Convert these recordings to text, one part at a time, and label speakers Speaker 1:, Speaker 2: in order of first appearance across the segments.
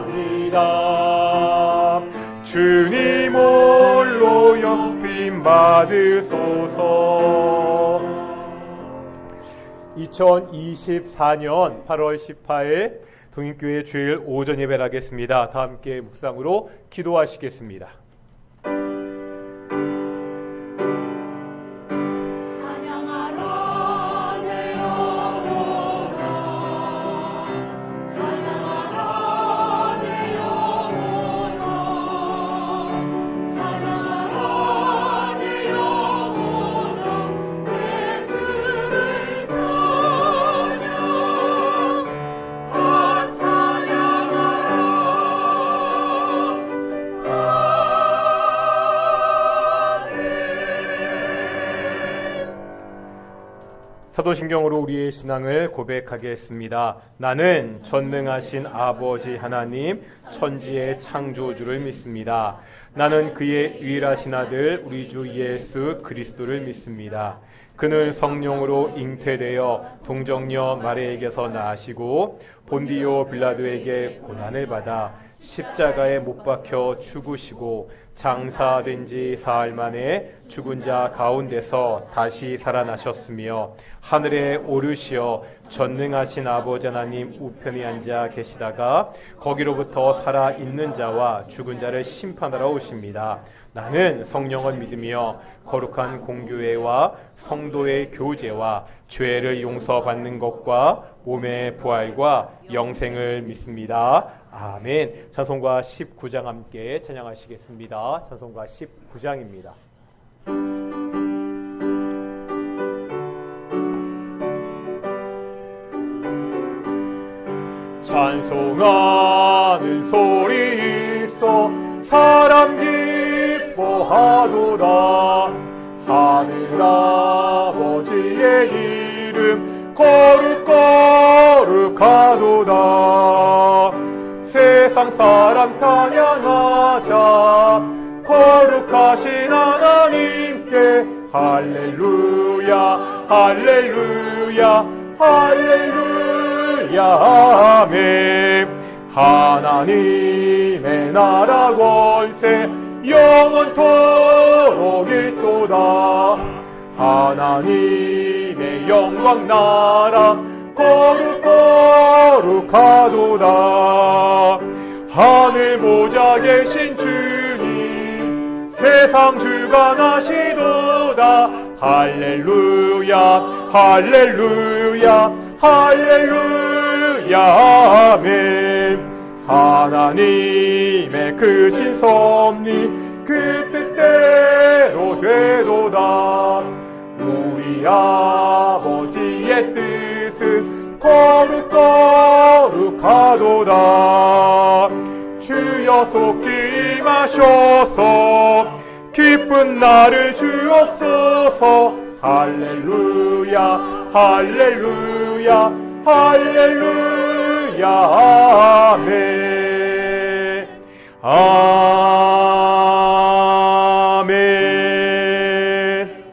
Speaker 1: 합니다. 주님 홀로 영림 받으소서. 2024년 8월 18일 동인교회 주일 오전 예배를 하겠습니다. 다 함께 묵상으로 기도하시겠습니다. 사도신경으로 우리의 신앙을 고백하겠습니다. 나는 전능하신 아버지 하나님 천지의 창조주를 믿습니다. 나는 그의 유일하신 아들 우리 주 예수 그리스도를 믿습니다. 그는 성령으로 잉태되어 동정녀 마리아에게서 나시고 본디오 빌라도에게 고난을 받아 십자가에 못 박혀 죽으시고 장사된 지 사흘 만에 죽은 자 가운데서 다시 살아나셨으며 하늘에 오르시어 전능하신 아버지 하나님 우편에 앉아 계시다가 거기로부터 살아있는 자와 죽은 자를 심판하러 오십니다. 나는 성령을 믿으며 거룩한 공교회와 성도의 교제와 죄를 용서받는 것과 몸의 부활과 영생을 믿습니다. 아멘. 찬송가 19장 함께 찬양하시겠습니다. 찬송가 19장입니다. 찬송하는 소리 있어 사람 기뻐하도다. 하늘 아버지의 이름 거룩거룩하도다. 세상 사람 찬양하자. 거룩하신 하나님께 할렐루야 할렐루야 할렐루야 아멘. 하나님의 나라 권세 영원토록 있도다. 하나님의 영광 나라 거룩거룩하도다. 하늘 보좌 계신 주님 세상 주관하시도다. 할렐루야 할렐루야 할렐루야 아멘. 하나님의 크신 섭리 그 뜻대로 되도다. 우리 아버지의 뜻은 거룩거룩하도다. 주여 속히 임하셔서 기쁜 날을 주옵소서. 할렐루야 할렐루야 할렐루야 아멘. 아멘.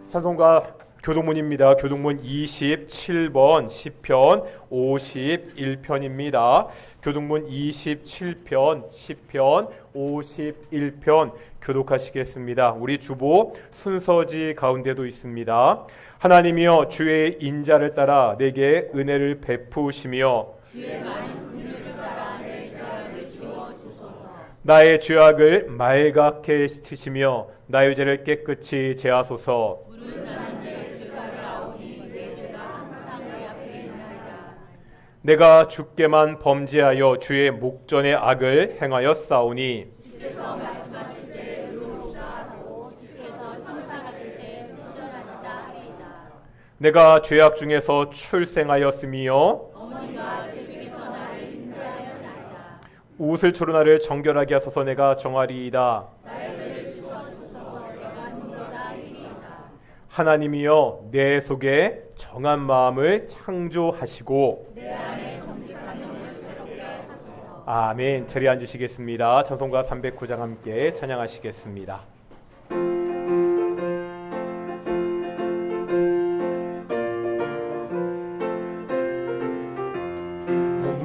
Speaker 1: 찬송가 교동문입니다. 교동문 27번 시편 51편입니다. 교동문 27편 시편 51편 교독하시겠습니다. 우리 주보 순서지 가운데도 있습니다. 하나님이여 주의 인자를 따라 내게 은혜를 베푸시며
Speaker 2: 주의 많은 긍휼을 따라 내 죄악을 지워 주소서.
Speaker 1: 나의 죄악을 말갛게 씻으시며 나의 죄를 깨끗이 제하소서.
Speaker 2: 물은 나는 내 죄가를 아오니 내 죄가 항상 내 앞에 있나이다.
Speaker 1: 내가 주께만 범죄하여 주의 목전의 악을 행하여 싸우니
Speaker 2: 주께서 말씀하실 때 의로우시다 하고 주께서 심판하실 때 순전하시다 하리이다.
Speaker 1: 내가 죄악 중에서 출생하였으며
Speaker 2: 어머니가 죄 중에서 나를 잉태하였나이다.
Speaker 1: 우슬 초로 나를 정결하게 하소서. 내가 정하리이다.
Speaker 2: 나의 죄를 씻어 주소서. 내가 눈보다 이리이다.
Speaker 1: 하나님이여 내 속에 정한 마음을 창조하시고
Speaker 2: 내 안에 정직한 영을 새롭게 하소서.
Speaker 1: 아멘. 자리에 앉으시겠습니다. 찬송가 309장 함께 찬양하시겠습니다.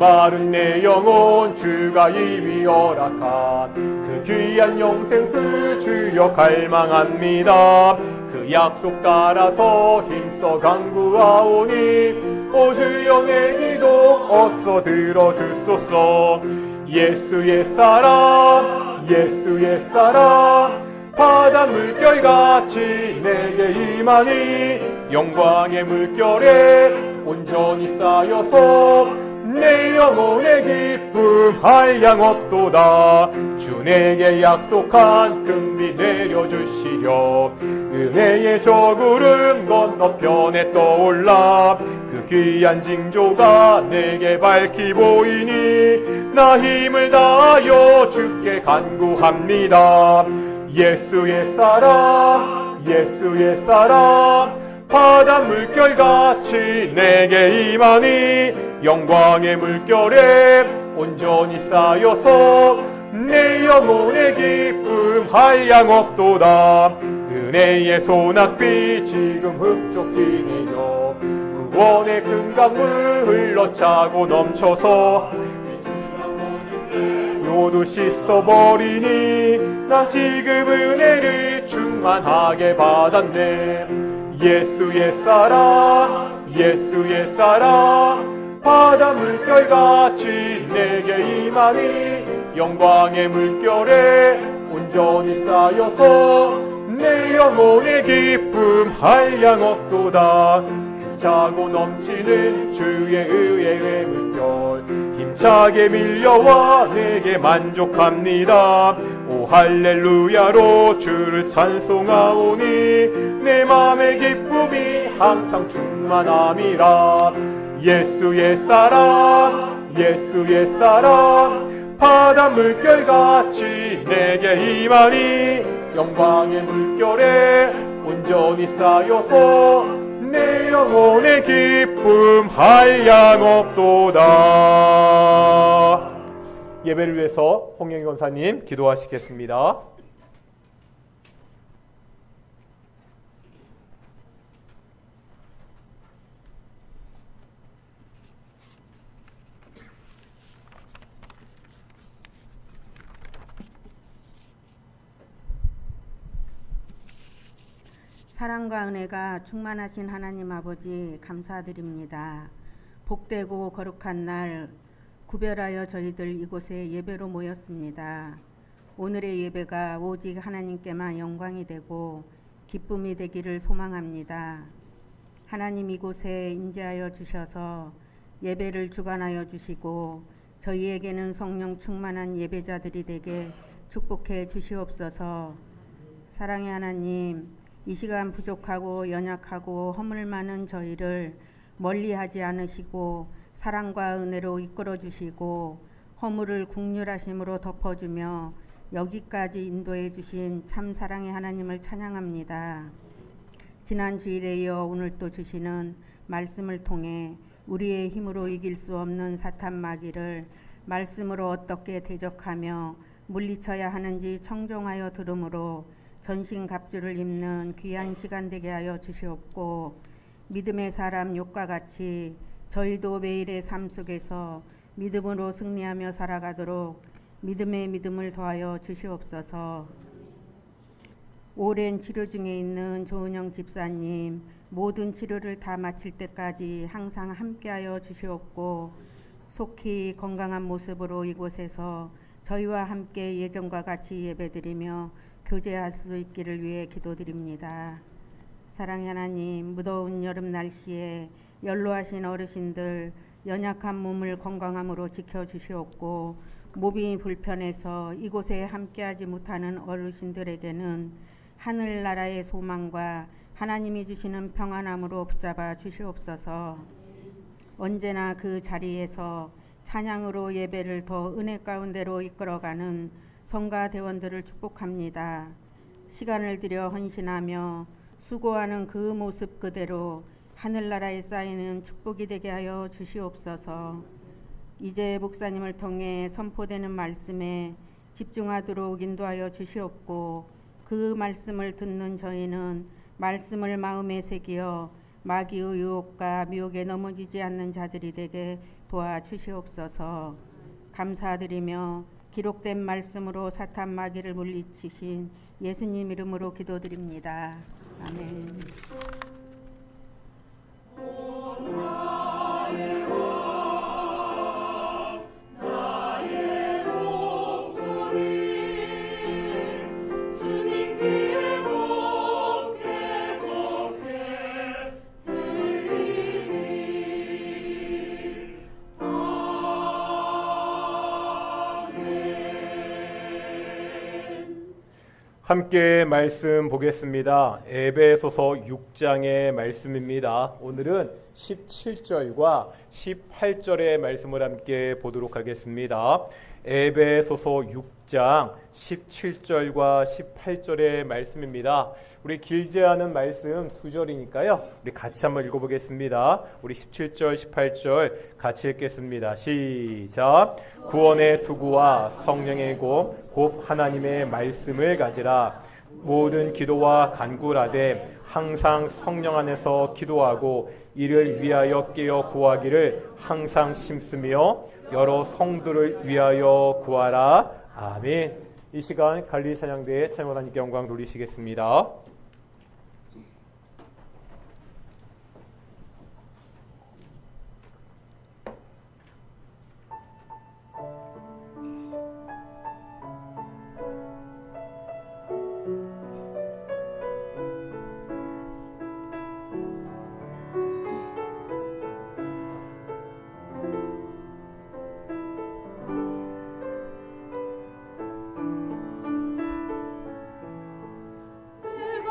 Speaker 1: 메마른 내 영혼 주가 이미 허락한 그 귀한 영생수 주여 갈망합니다. 그 약속 따라서 힘써 간구하오니 오 주여 내 기도 어서 들어주소서. 예수의 사랑 예수의 사랑 바다 물결같이 내게 임하니 영광의 물결에 온전히 쌓여서 내 영혼의 기쁨 한량 없도다. 주 내게 약속한 금비 내려주시려 은혜의 저 구름 건너편에 떠올라 그 귀한 징조가 내게 밝히 보이니 나 힘을 다하여 주께 간구합니다. 예수의 사랑 예수의 사랑 바다 물결같이 내게 임하니 영광의 물결에 온전히 쌓여서 내 영혼의 기쁨 한량 없도다. 은혜의 소낙비 지금 흡족히 내려 구원의 큰 강물 흘러차고 넘쳐서 모두 씻어버리니 나 지금 은혜를 충만하게 받았네. 예수의 사랑 예수의 사랑 바다 물결같이 내게 임하니 영광의 물결에 온전히 쌓여서 내 영혼의 기쁨 한량 없도다. 차고 넘치는 주의 의의 물결 힘차게 밀려와 내게 만족합니다. 오 할렐루야로 주를 찬송하오니 내 맘의 기쁨이 항상 충만함이라. 예수의 사랑 예수의 사랑 바다 물결같이 내게 임하니 영광의 물결에 온전히 쌓여서 내 영혼의 기쁨 한량 없도다. 예배를 위해서 홍영희 권사님 기도하시겠습니다.
Speaker 3: 사랑과 은혜가 충만하신 하나님 아버지 감사드립니다. 복되고 거룩한 날 구별하여 저희들 이곳에 예배로 모였습니다. 오늘의 예배가 오직 하나님께만 영광이 되고 기쁨이 되기를 소망합니다. 하나님 이곳에 임재하여 주셔서 예배를 주관하여 주시고 저희에게는 성령 충만한 예배자들이 되게 축복해 주시옵소서. 사랑의 하나님, 이 시간 부족하고 연약하고 허물 많은 저희를 멀리하지 않으시고 사랑과 은혜로 이끌어 주시고 허물을 긍휼하심으로 덮어주며 여기까지 인도해 주신 참 사랑의 하나님을 찬양합니다. 지난 주일에 이어 오늘 또 주시는 말씀을 통해 우리의 힘으로 이길 수 없는 사탄 마귀를 말씀으로 어떻게 대적하며 물리쳐야 하는지 청종하여 들음으로 전신갑주를 입는 귀한 시간 되게 하여 주시옵고 믿음의 사람 욥과 같이 저희도 매일의 삶 속에서 믿음으로 승리하며 살아가도록 믿음의 믿음을 더하여 주시옵소서. 오랜 치료 중에 있는 조은영 집사님 모든 치료를 다 마칠 때까지 항상 함께하여 주시옵고 속히 건강한 모습으로 이곳에서 저희와 함께 예전과 같이 예배드리며 교제할 수 있기를 위해 기도드립니다. 사랑의 하나님, 무더운 여름 날씨에 연로하신 어르신들 연약한 몸을 건강함으로 지켜주시옵고 몸이 불편해서 이곳에 함께하지 못하는 어르신들에게는 하늘나라의 소망과 하나님이 주시는 평안함으로 붙잡아 주시옵소서. 언제나 그 자리에서 찬양으로 예배를 더 은혜 가운데로 이끌어가는 성가 대원들을 축복합니다. 시간을 들여 헌신하며 수고하는 그 모습 그대로 하늘나라에 쌓이는 축복이 되게 하여 주시옵소서. 이제 목사님을 통해 선포되는 말씀에 집중하도록 인도하여 주시옵고 그 말씀을 듣는 저희는 말씀을 마음에 새기어 마귀의 유혹과 미혹에 넘어지지 않는 자들이 되게 도와주시옵소서. 감사드리며 기록된 말씀으로 사탄 마귀를 물리치신 예수님 이름으로 기도드립니다. 아멘.
Speaker 1: 함께 말씀 보겠습니다. 에베소서 6장의 말씀입니다. 오늘은 17절과 18절의 말씀을 함께 보도록 하겠습니다. 에베소서 6장 17절과 18절의 말씀입니다. 우리 길지 않은 말씀 2절이니까요. 우리 같이 한번 읽어보겠습니다. 우리 17절, 18절 같이 읽겠습니다. 시작. 구원의 투구와 성령의 곧 하나님의 말씀을 가지라. 모든 기도와 간구라되 항상 성령 안에서 기도하고 이를 위하여 깨어 구하기를 항상 심쓰며 여러 성도를 위하여 구하라. 아멘. 이 시간 갈릴리 찬양대에 찬양하나님께 영광 돌리시겠습니다.
Speaker 2: 내가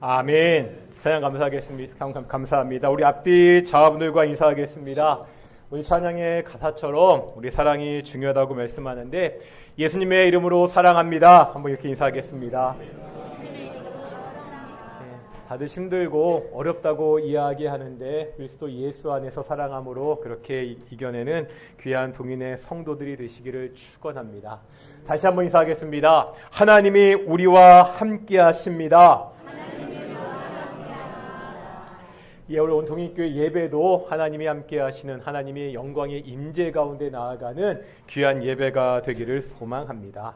Speaker 1: 아멘. 찬양 감사하겠습니다. 감사합니다. 우리 앞뒤 자분들과 인사하겠습니다. 우리 찬양의 가사처럼 우리 사랑이 중요하다고 말씀하는데 예수님의 이름으로 사랑합니다. 한번 이렇게 인사하겠습니다. 다들 힘들고 어렵다고 이야기하는데 그리스도 예수 안에서 사랑함으로 그렇게 이겨내는 귀한 동인의 성도들이 되시기를 축원합니다. 다시 한번 인사하겠습니다. 하나님이 우리와 함께 하십니다. 예, 우리 온 동인교회 예배도 하나님이 함께 하시는 하나님의 영광의 임재 가운데 나아가는 귀한 예배가 되기를 소망합니다.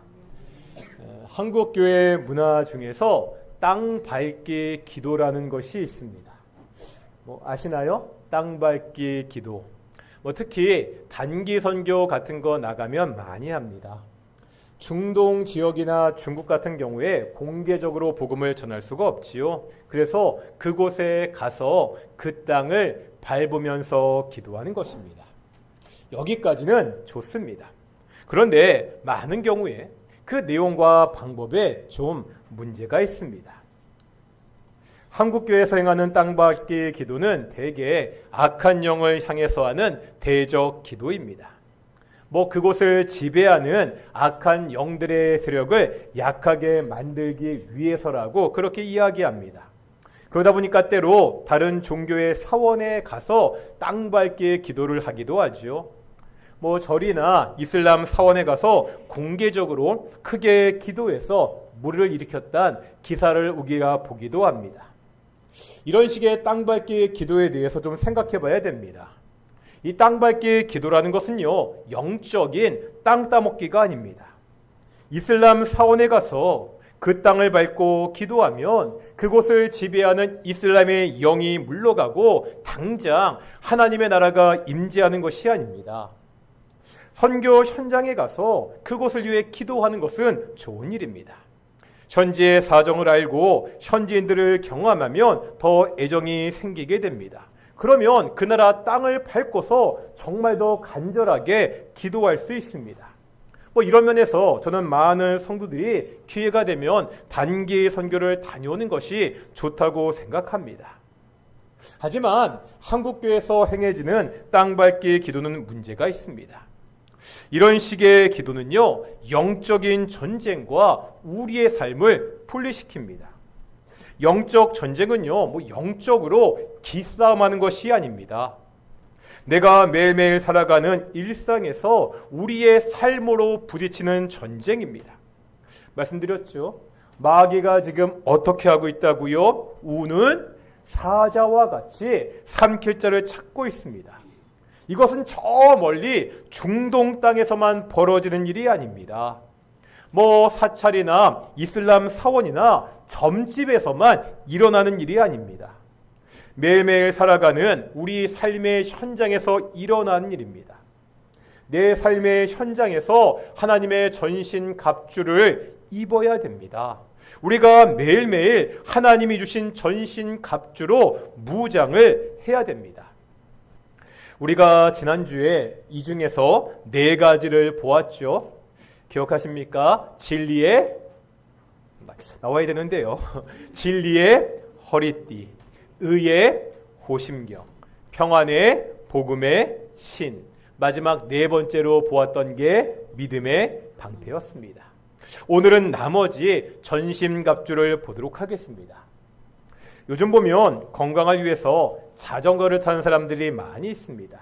Speaker 1: 한국 교회 문화 중에서 땅 밟기 기도라는 것이 있습니다. 아시나요? 땅 밟기 기도. 특히 단기 선교 같은 거 나가면 많이 합니다. 중동 지역이나 중국 같은 경우에 공개적으로 복음을 전할 수가 없지요. 그래서 그곳에 가서 그 땅을 밟으면서 기도하는 것입니다. 여기까지는 좋습니다. 그런데 많은 경우에 그 내용과 방법에 좀 문제가 있습니다. 한국교회에서 행하는 땅밟기 기도는 대개 악한 영을 향해서 하는 대적 기도입니다. 그곳을 지배하는 악한 영들의 세력을 약하게 만들기 위해서라고 그렇게 이야기합니다. 그러다 보니까 때로 다른 종교의 사원에 가서 땅밟기 기도를 하기도 하죠. 절이나 이슬람 사원에 가서 공개적으로 크게 기도해서 물을 일으켰다는 기사를 우리가 보기도 합니다. 이런 식의 땅밟기 기도에 대해서 좀 생각해 봐야 됩니다. 이 땅밟기 기도라는 것은요, 영적인 땅 따먹기가 아닙니다. 이슬람 사원에 가서 그 땅을 밟고 기도하면 그곳을 지배하는 이슬람의 영이 물러가고 당장 하나님의 나라가 임재하는 것이 아닙니다. 선교 현장에 가서 그곳을 위해 기도하는 것은 좋은 일입니다. 현지의 사정을 알고 현지인들을 경험하면 더 애정이 생기게 됩니다. 그러면 그 나라 땅을 밟고서 정말 더 간절하게 기도할 수 있습니다. 이런 면에서 저는 많은 성도들이 기회가 되면 단기 선교를 다녀오는 것이 좋다고 생각합니다. 하지만 한국교회에서 행해지는 땅밟기 기도는 문제가 있습니다. 이런 식의 기도는요, 영적인 전쟁과 우리의 삶을 분리시킵니다. 영적 전쟁은요, 영적으로 기싸움하는 것이 아닙니다. 내가 매일매일 살아가는 일상에서 우리의 삶으로 부딪히는 전쟁입니다. 말씀드렸죠? 마귀가 지금 어떻게 하고 있다고요? 우는 사자와 같이 삼킬 자를 찾고 있습니다. 이것은 저 멀리 중동 땅에서만 벌어지는 일이 아닙니다. 사찰이나 이슬람 사원이나 점집에서만 일어나는 일이 아닙니다. 매일매일 살아가는 우리 삶의 현장에서 일어나는 일입니다. 내 삶의 현장에서 하나님의 전신 갑주를 입어야 됩니다. 우리가 매일매일 하나님이 주신 전신 갑주로 무장을 해야 됩니다. 우리가 지난주에 이 중에서 4가지를 보았죠. 기억하십니까? 진리의, 나와야 되는데요. 진리의 허리띠, 의의 호심경, 평안의 복음의 신, 마지막 4번째로 보았던 게 믿음의 방패였습니다. 오늘은 나머지 전심갑주를 보도록 하겠습니다. 요즘 보면 건강을 위해서 자전거를 타는 사람들이 많이 있습니다.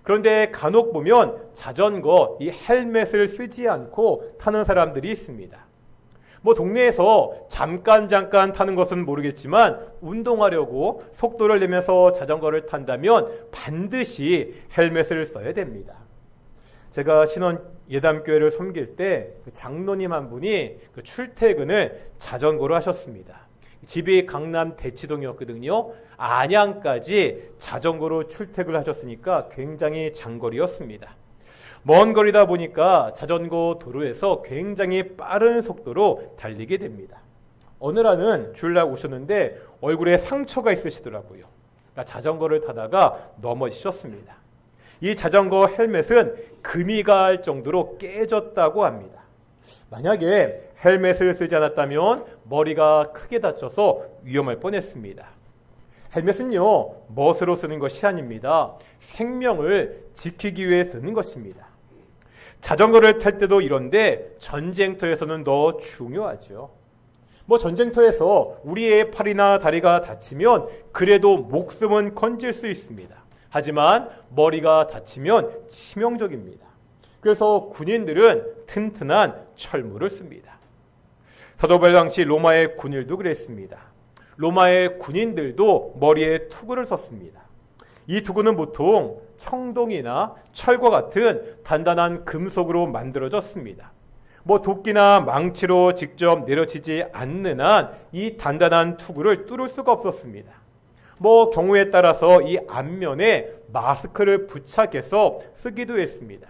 Speaker 1: 그런데 간혹 보면 자전거, 이 헬멧을 쓰지 않고 타는 사람들이 있습니다. 동네에서 잠깐 타는 것은 모르겠지만 운동하려고 속도를 내면서 자전거를 탄다면 반드시 헬멧을 써야 됩니다. 제가 신원 예담교회를 섬길 때 장로님 한 분이 출퇴근을 자전거로 하셨습니다. 집이 강남 대치동이었거든요. 안양까지 자전거로 출퇴근을 하셨으니까 굉장히 장거리였습니다. 먼 거리다 보니까 자전거 도로에서 굉장히 빠른 속도로 달리게 됩니다. 어느 날은 주일날 오셨는데 얼굴에 상처가 있으시더라고요. 그러니까 자전거를 타다가 넘어지셨습니다. 이 자전거 헬멧은 금이 갈 정도로 깨졌다고 합니다. 만약에 헬멧을 쓰지 않았다면 머리가 크게 다쳐서 위험할 뻔했습니다. 헬멧은요, 멋으로 쓰는 것이 아닙니다. 생명을 지키기 위해 쓰는 것입니다. 자전거를 탈 때도 이런데 전쟁터에서는 더 중요하죠. 전쟁터에서 우리의 팔이나 다리가 다치면 그래도 목숨은 건질 수 있습니다. 하지만 머리가 다치면 치명적입니다. 그래서 군인들은 튼튼한 철물을 씁니다. 사도 바울 당시 로마의 군인들도 그랬습니다. 로마의 군인들도 머리에 투구를 썼습니다. 이 투구는 보통 청동이나 철과 같은 단단한 금속으로 만들어졌습니다. 도끼나 망치로 직접 내려치지 않는 한 이 단단한 투구를 뚫을 수가 없었습니다. 경우에 따라서 이 앞면에 마스크를 부착해서 쓰기도 했습니다.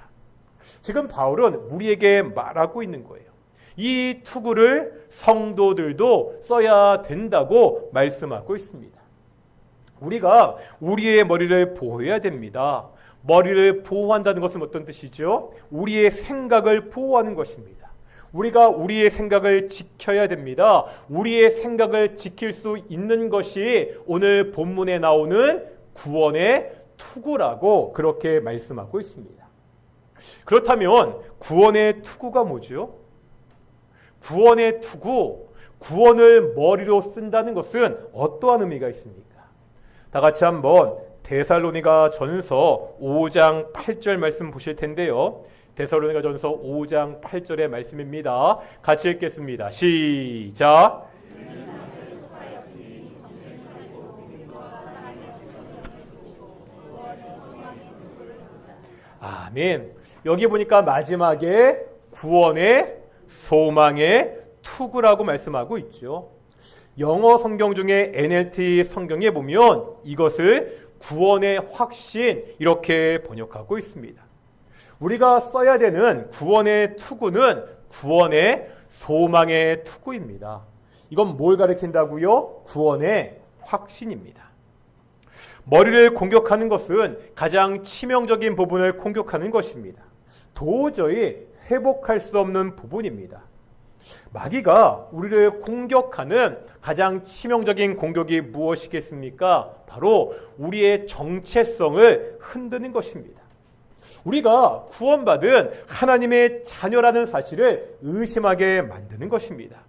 Speaker 1: 지금 바울은 우리에게 말하고 있는 거예요. 이 투구를 성도들도 써야 된다고 말씀하고 있습니다. 우리가 우리의 머리를 보호해야 됩니다. 머리를 보호한다는 것은 어떤 뜻이죠? 우리의 생각을 보호하는 것입니다. 우리가 우리의 생각을 지켜야 됩니다. 우리의 생각을 지킬 수 있는 것이 오늘 본문에 나오는 구원의 투구라고 그렇게 말씀하고 있습니다. 그렇다면 구원의 투구가 뭐죠? 구원의 투구, 구원을 머리로 쓴다는 것은 어떠한 의미가 있습니까? 다 같이 한번 데살로니가 전서 5장 8절 말씀 보실 텐데요. 데살로니가 전서 5장 8절의 말씀입니다. 같이 읽겠습니다. 시작. 아멘. 여기 보니까 마지막에 구원의 소망의 투구라고 말씀하고 있죠. 영어 성경 중에 NLT 성경에 보면 이것을 구원의 확신 이렇게 번역하고 있습니다. 우리가 써야 되는 구원의 투구는 구원의 소망의 투구입니다. 이건 뭘 가리킨다고요? 구원의 확신입니다. 머리를 공격하는 것은 가장 치명적인 부분을 공격하는 것입니다. 도저히 회복할 수 없는 부분입니다. 마귀가 우리를 공격하는 가장 치명적인 공격이 무엇이겠습니까? 바로 우리의 정체성을 흔드는 것입니다. 우리가 구원받은 하나님의 자녀라는 사실을 의심하게 만드는 것입니다.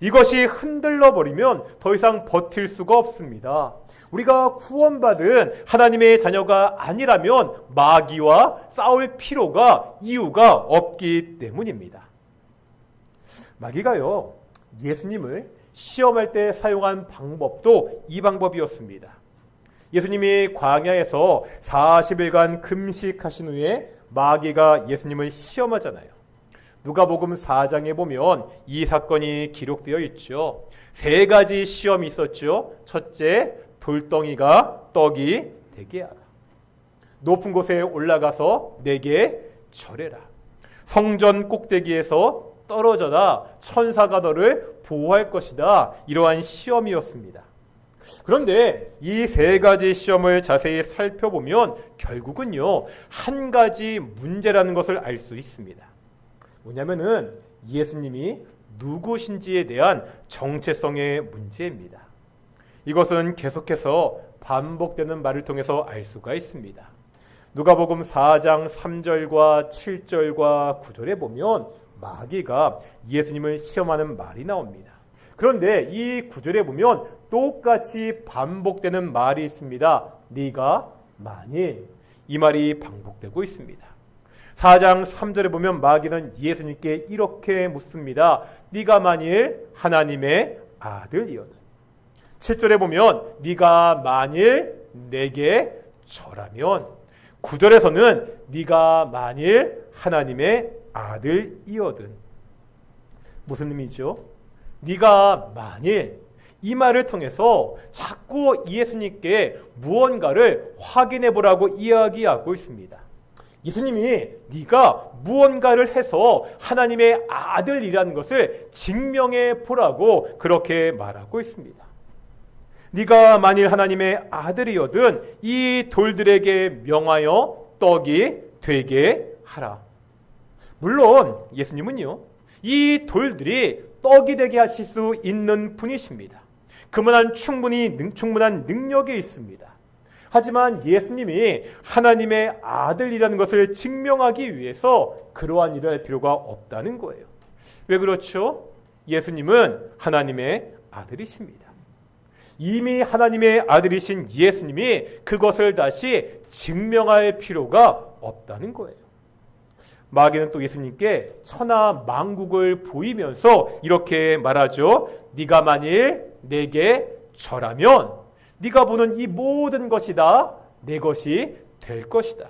Speaker 1: 이것이 흔들려 버리면 더 이상 버틸 수가 없습니다. 우리가 구원받은 하나님의 자녀가 아니라면 마귀와 싸울 필요가 이유가 없기 때문입니다. 마귀가요, 예수님을 시험할 때 사용한 방법도 이 방법이었습니다. 예수님이 광야에서 40일간 금식하신 후에 마귀가 예수님을 시험하잖아요. 누가복음 4장에 보면 이 사건이 기록되어 있죠. 3가지 시험이 있었죠. 첫째, 돌덩이가 떡이 되게 하라. 높은 곳에 올라가서 내게 절해라. 성전 꼭대기에서 떨어져라. 천사가 너를 보호할 것이다. 이러한 시험이었습니다. 그런데 이 3가지 시험을 자세히 살펴보면 결국은요, 한 가지 문제라는 것을 알 수 있습니다. 뭐냐면은 예수님이 누구신지에 대한 정체성의 문제입니다. 이것은 계속해서 반복되는 말을 통해서 알 수가 있습니다. 누가복음 4장 3절과 7절과 9절에 보면 마귀가 예수님을 시험하는 말이 나옵니다. 그런데 이 9절에 보면 똑같이 반복되는 말이 있습니다. 네가 만일, 이 말이 반복되고 있습니다. 4장 3절에 보면 마귀는 예수님께 이렇게 묻습니다. 네가 만일 하나님의 아들이거든. 7절에 보면 네가 만일 내게 절하면, 9절에서는 네가 만일 하나님의 아들이거든. 무슨 의미죠? 네가 만일, 이 말을 통해서 자꾸 예수님께 무언가를 확인해 보라고 이야기하고 있습니다. 예수님이 네가 무언가를 해서 하나님의 아들이라는 것을 증명해 보라고 그렇게 말하고 있습니다. 네가 만일 하나님의 아들이거든 이 돌들에게 명하여 떡이 되게 하라. 물론 예수님은요, 이 돌들이 떡이 되게 하실 수 있는 분이십니다. 그만한 충분한 능력이 있습니다. 하지만 예수님이 하나님의 아들이라는 것을 증명하기 위해서 그러한 일을 할 필요가 없다는 거예요. 왜 그렇죠? 예수님은 하나님의 아들이십니다. 이미 하나님의 아들이신 예수님이 그것을 다시 증명할 필요가 없다는 거예요. 마귀는 또 예수님께 천하 만국을 보이면서 이렇게 말하죠. 네가 만일 내게 절하면 네가 보는 이 모든 것이 다 내 것이 될 것이다.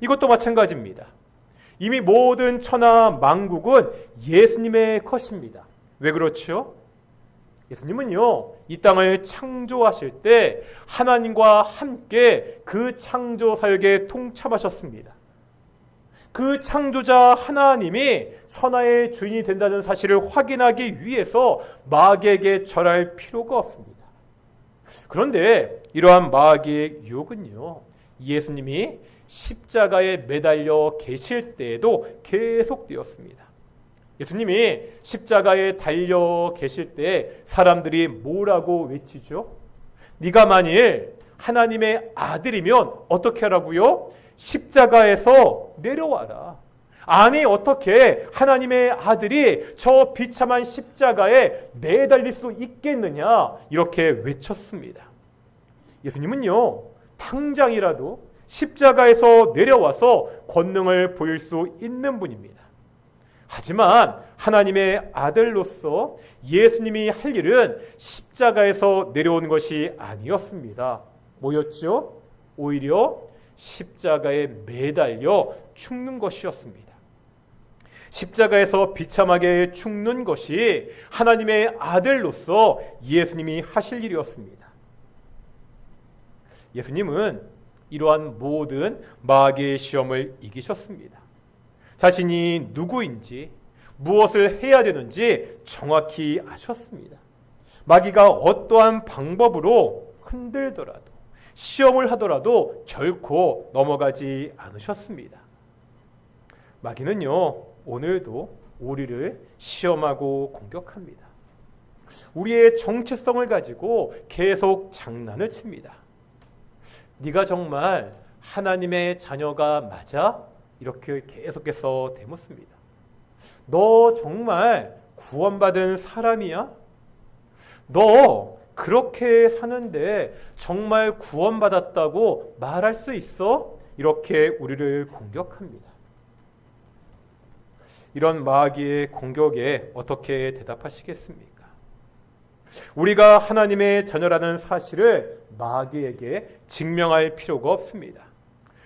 Speaker 1: 이것도 마찬가지입니다. 이미 모든 천하 만국은 예수님의 것입니다. 왜 그렇죠? 예수님은요, 이 땅을 창조하실 때 하나님과 함께 그 창조 사역에 동참하셨습니다. 그 창조자 하나님이 천하의 주인이 된다는 사실을 확인하기 위해서 마귀에게 절할 필요가 없습니다. 그런데 이러한 마귀의 유혹은요, 예수님이 십자가에 매달려 계실 때에도 계속되었습니다. 예수님이 십자가에 달려 계실 때 사람들이 뭐라고 외치죠? 네가 만일 하나님의 아들이면 어떻게 하라고요? 십자가에서 내려와라. 아니 어떻게 하나님의 아들이 저 비참한 십자가에 매달릴 수 있겠느냐 이렇게 외쳤습니다. 예수님은요 당장이라도 십자가에서 내려와서 권능을 보일 수 있는 분입니다. 하지만 하나님의 아들로서 예수님이 할 일은 십자가에서 내려오는 것이 아니었습니다. 뭐였죠? 오히려 십자가에 매달려 죽는 것이었습니다. 십자가에서 비참하게 죽는 것이 하나님의 아들로서 예수님이 하실 일이었습니다. 예수님은 이러한 모든 마귀의 시험을 이기셨습니다. 자신이 누구인지 무엇을 해야 되는지 정확히 아셨습니다. 마귀가 어떠한 방법으로 흔들더라도 시험을 하더라도 결코 넘어가지 않으셨습니다. 마귀는요 오늘도 우리를 시험하고 공격합니다. 우리의 정체성을 가지고 계속 장난을 칩니다. 네가 정말 하나님의 자녀가 맞아? 이렇게 계속해서 되묻습니다. 너 정말 구원받은 사람이야? 너 그렇게 사는데 정말 구원받았다고 말할 수 있어? 이렇게 우리를 공격합니다. 이런 마귀의 공격에 어떻게 대답하시겠습니까? 우리가 하나님의 자녀라는 사실을 마귀에게 증명할 필요가 없습니다.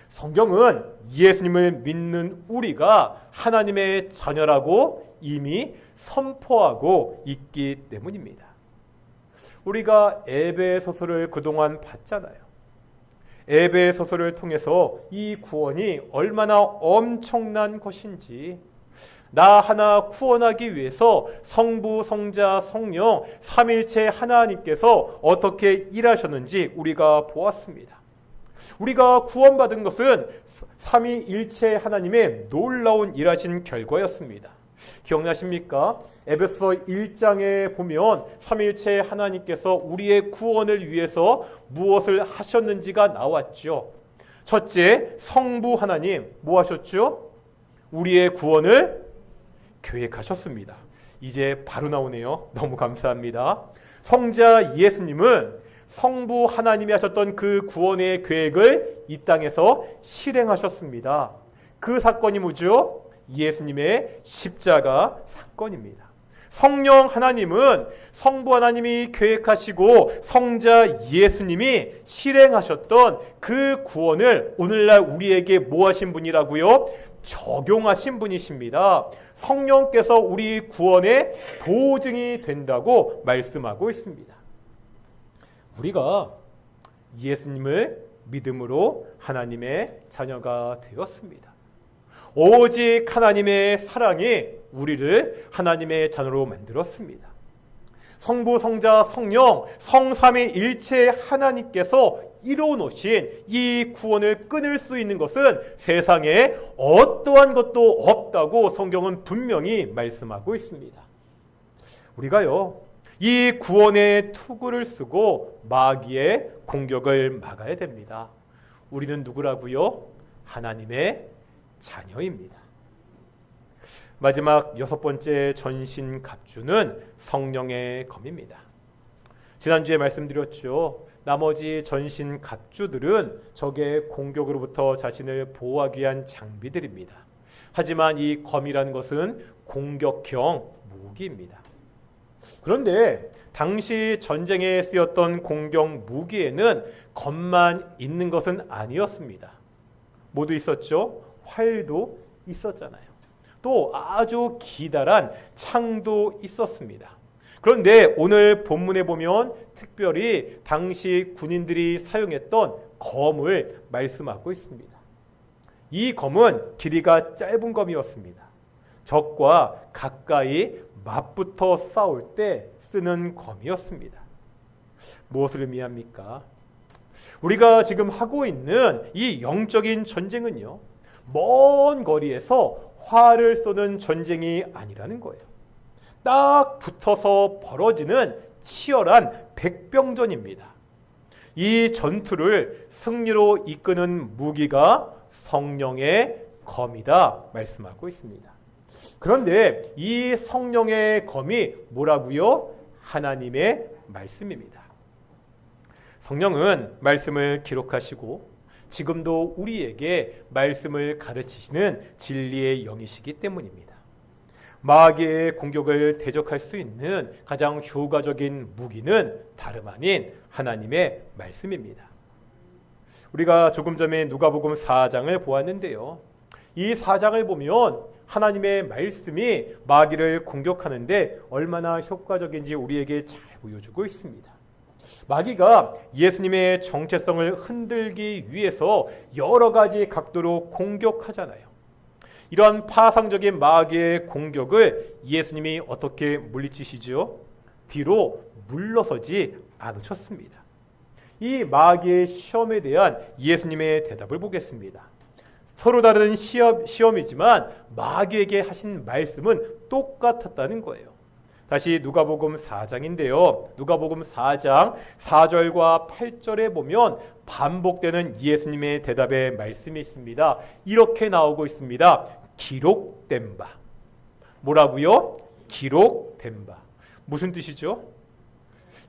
Speaker 1: 성경은 예수님을 믿는 우리가 하나님의 자녀라고 이미 선포하고 있기 때문입니다. 우리가 에베소서를 그동안 봤잖아요. 에베소서를 통해서 이 구원이 얼마나 엄청난 것인지, 나 하나 구원하기 위해서 성부, 성자, 성령 삼일체 하나님께서 어떻게 일하셨는지 우리가 보았습니다. 우리가 구원받은 것은 삼위일체 하나님의 놀라운 일하신 결과였습니다. 기억나십니까? 에베소서 1장에 보면 삼위일체 하나님께서 우리의 구원을 위해서 무엇을 하셨는지가 나왔죠. 첫째, 성부 하나님 뭐 하셨죠? 우리의 구원을 계획하셨습니다. 이제 바로 나오네요. 너무 감사합니다. 성자 예수님은 성부 하나님이 하셨던 그 구원의 계획을 이 땅에서 실행하셨습니다. 그 사건이 뭐죠? 예수님의 십자가 사건입니다. 성령 하나님은 성부 하나님이 계획하시고 성자 예수님이 실행하셨던 그 구원을 오늘날 우리에게 뭐 하신 분이라고요? 적용하신 분이십니다. 성령께서 우리 구원의 보증이 된다고 말씀하고 있습니다. 우리가 예수님을 믿음으로 하나님의 자녀가 되었습니다. 오직 하나님의 사랑이 우리를 하나님의 자녀로 만들었습니다. 성부, 성자, 성령, 성삼위일체 하나님께서 이루어놓으신 이 구원을 끊을 수 있는 것은 세상에 어떠한 것도 없다고 성경은 분명히 말씀하고 있습니다. 우리가요, 이 구원의 투구를 쓰고 마귀의 공격을 막아야 됩니다. 우리는 누구라고요? 하나님의 자녀입니다. 마지막 6번째 전신갑주는 성령의 검입니다. 지난주에 말씀드렸죠. 나머지 전신갑주들은 적의 공격으로부터 자신을 보호하기 위한 장비들입니다. 하지만 이 검이라는 것은 공격형 무기입니다. 그런데 당시 전쟁에 쓰였던 공격 무기에는 검만 있는 것은 아니었습니다. 모두 있었죠? 활도 있었잖아요. 또 아주 기다란 창도 있었습니다. 그런데 오늘 본문에 보면 특별히 당시 군인들이 사용했던 검을 말씀하고 있습니다. 이 검은 길이가 짧은 검이었습니다. 적과 가까이 맞붙어 싸울 때 쓰는 검이었습니다. 무엇을 의미합니까? 우리가 지금 하고 있는 이 영적인 전쟁은요, 먼 거리에서 활을 쏘는 전쟁이 아니라는 거예요. 딱 붙어서 벌어지는 치열한 백병전입니다. 이 전투를 승리로 이끄는 무기가 성령의 검이다 말씀하고 있습니다. 그런데 이 성령의 검이 뭐라고요? 하나님의 말씀입니다. 성령은 말씀을 기록하시고 지금도 우리에게 말씀을 가르치시는 진리의 영이시기 때문입니다. 마귀의 공격을 대적할 수 있는 가장 효과적인 무기는 다름 아닌 하나님의 말씀입니다. 우리가 조금 전에 누가복음 4장을 보았는데요. 이 4장을 보면 하나님의 말씀이 마귀를 공격하는데 얼마나 효과적인지 우리에게 잘 보여주고 있습니다. 마귀가 예수님의 정체성을 흔들기 위해서 여러 가지 각도로 공격하잖아요. 이러한 파상적인 마귀의 공격을 예수님이 어떻게 물리치시죠? 뒤로 물러서지 않으셨습니다. 이 마귀의 시험에 대한 예수님의 대답을 보겠습니다. 서로 다른 시험이지만 마귀에게 하신 말씀은 똑같았다는 거예요. 다시 누가복음 4장인데요. 누가복음 4장 4절과 8절에 보면 반복되는 예수님의 대답의 말씀이 있습니다. 이렇게 나오고 있습니다. 기록된 바. 뭐라고요? 기록된 바. 무슨 뜻이죠?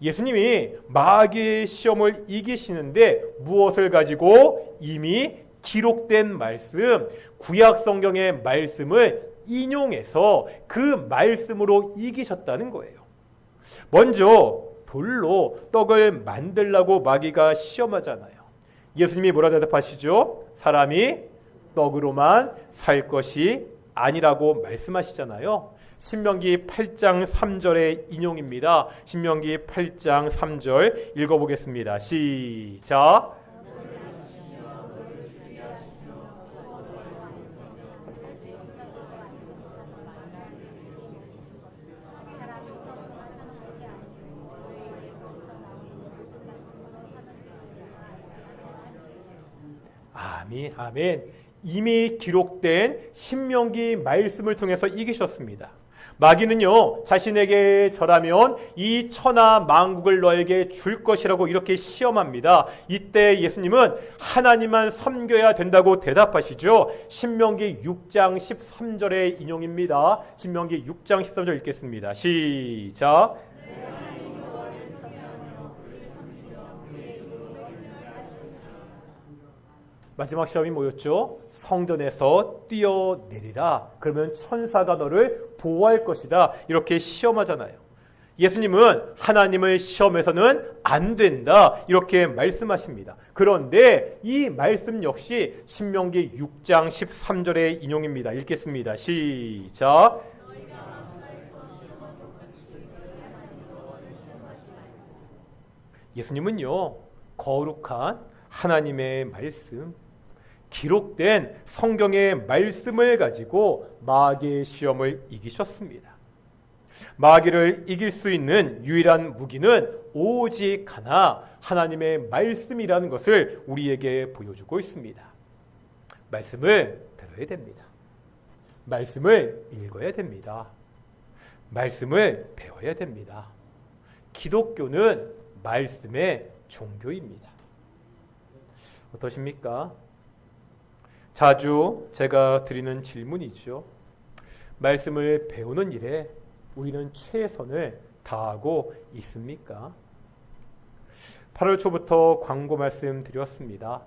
Speaker 1: 예수님이 마귀의 시험을 이기시는데 무엇을 가지고? 이미 기록된 말씀, 구약 성경의 말씀을 인용해서 그 말씀으로 이기셨다는 거예요. 먼저 돌로 떡을 만들라고 마귀가 시험하잖아요. 예수님이 뭐라 대답하시죠? 사람이 떡으로만 살 것이 아니라고 말씀하시잖아요. 신명기 8장 3절의 인용입니다. 신명기 8장 3절 읽어보겠습니다. 시작. 아멘, 아멘. 이미 기록된 신명기 말씀을 통해서 이기셨습니다. 마귀는요, 자신에게 절하면 이 천하 만국을 너에게 줄 것이라고 이렇게 시험합니다. 이때 예수님은 하나님만 섬겨야 된다고 대답하시죠. 신명기 6장 13절의 인용입니다. 신명기 6장 13절 읽겠습니다. 시작. 마지막 시험이 뭐였죠? 성전에서 뛰어내리라. 그러면 천사가 너를 보호할 것이다. 이렇게 시험하잖아요. 예수님은 하나님을 시험해서는 안 된다. 이렇게 말씀하십니다. 그런데 이 말씀 역시 신명기 6장 13절의 인용입니다. 읽겠습니다. 시작. 예수님은요, 거룩한 하나님의 말씀, 기록된 성경의 말씀을 가지고 마귀의 시험을 이기셨습니다. 마귀를 이길 수 있는 유일한 무기는 오직 하나 하나님의 말씀이라는 것을 우리에게 보여주고 있습니다. 말씀을 들어야 됩니다. 말씀을 읽어야 됩니다. 말씀을 배워야 됩니다. 기독교는 말씀의 종교입니다. 어떠십니까? 자주 제가 드리는 질문이죠. 말씀을 배우는 일에 우리는 최선을 다하고 있습니까? 8월 초부터 광고 말씀드렸습니다.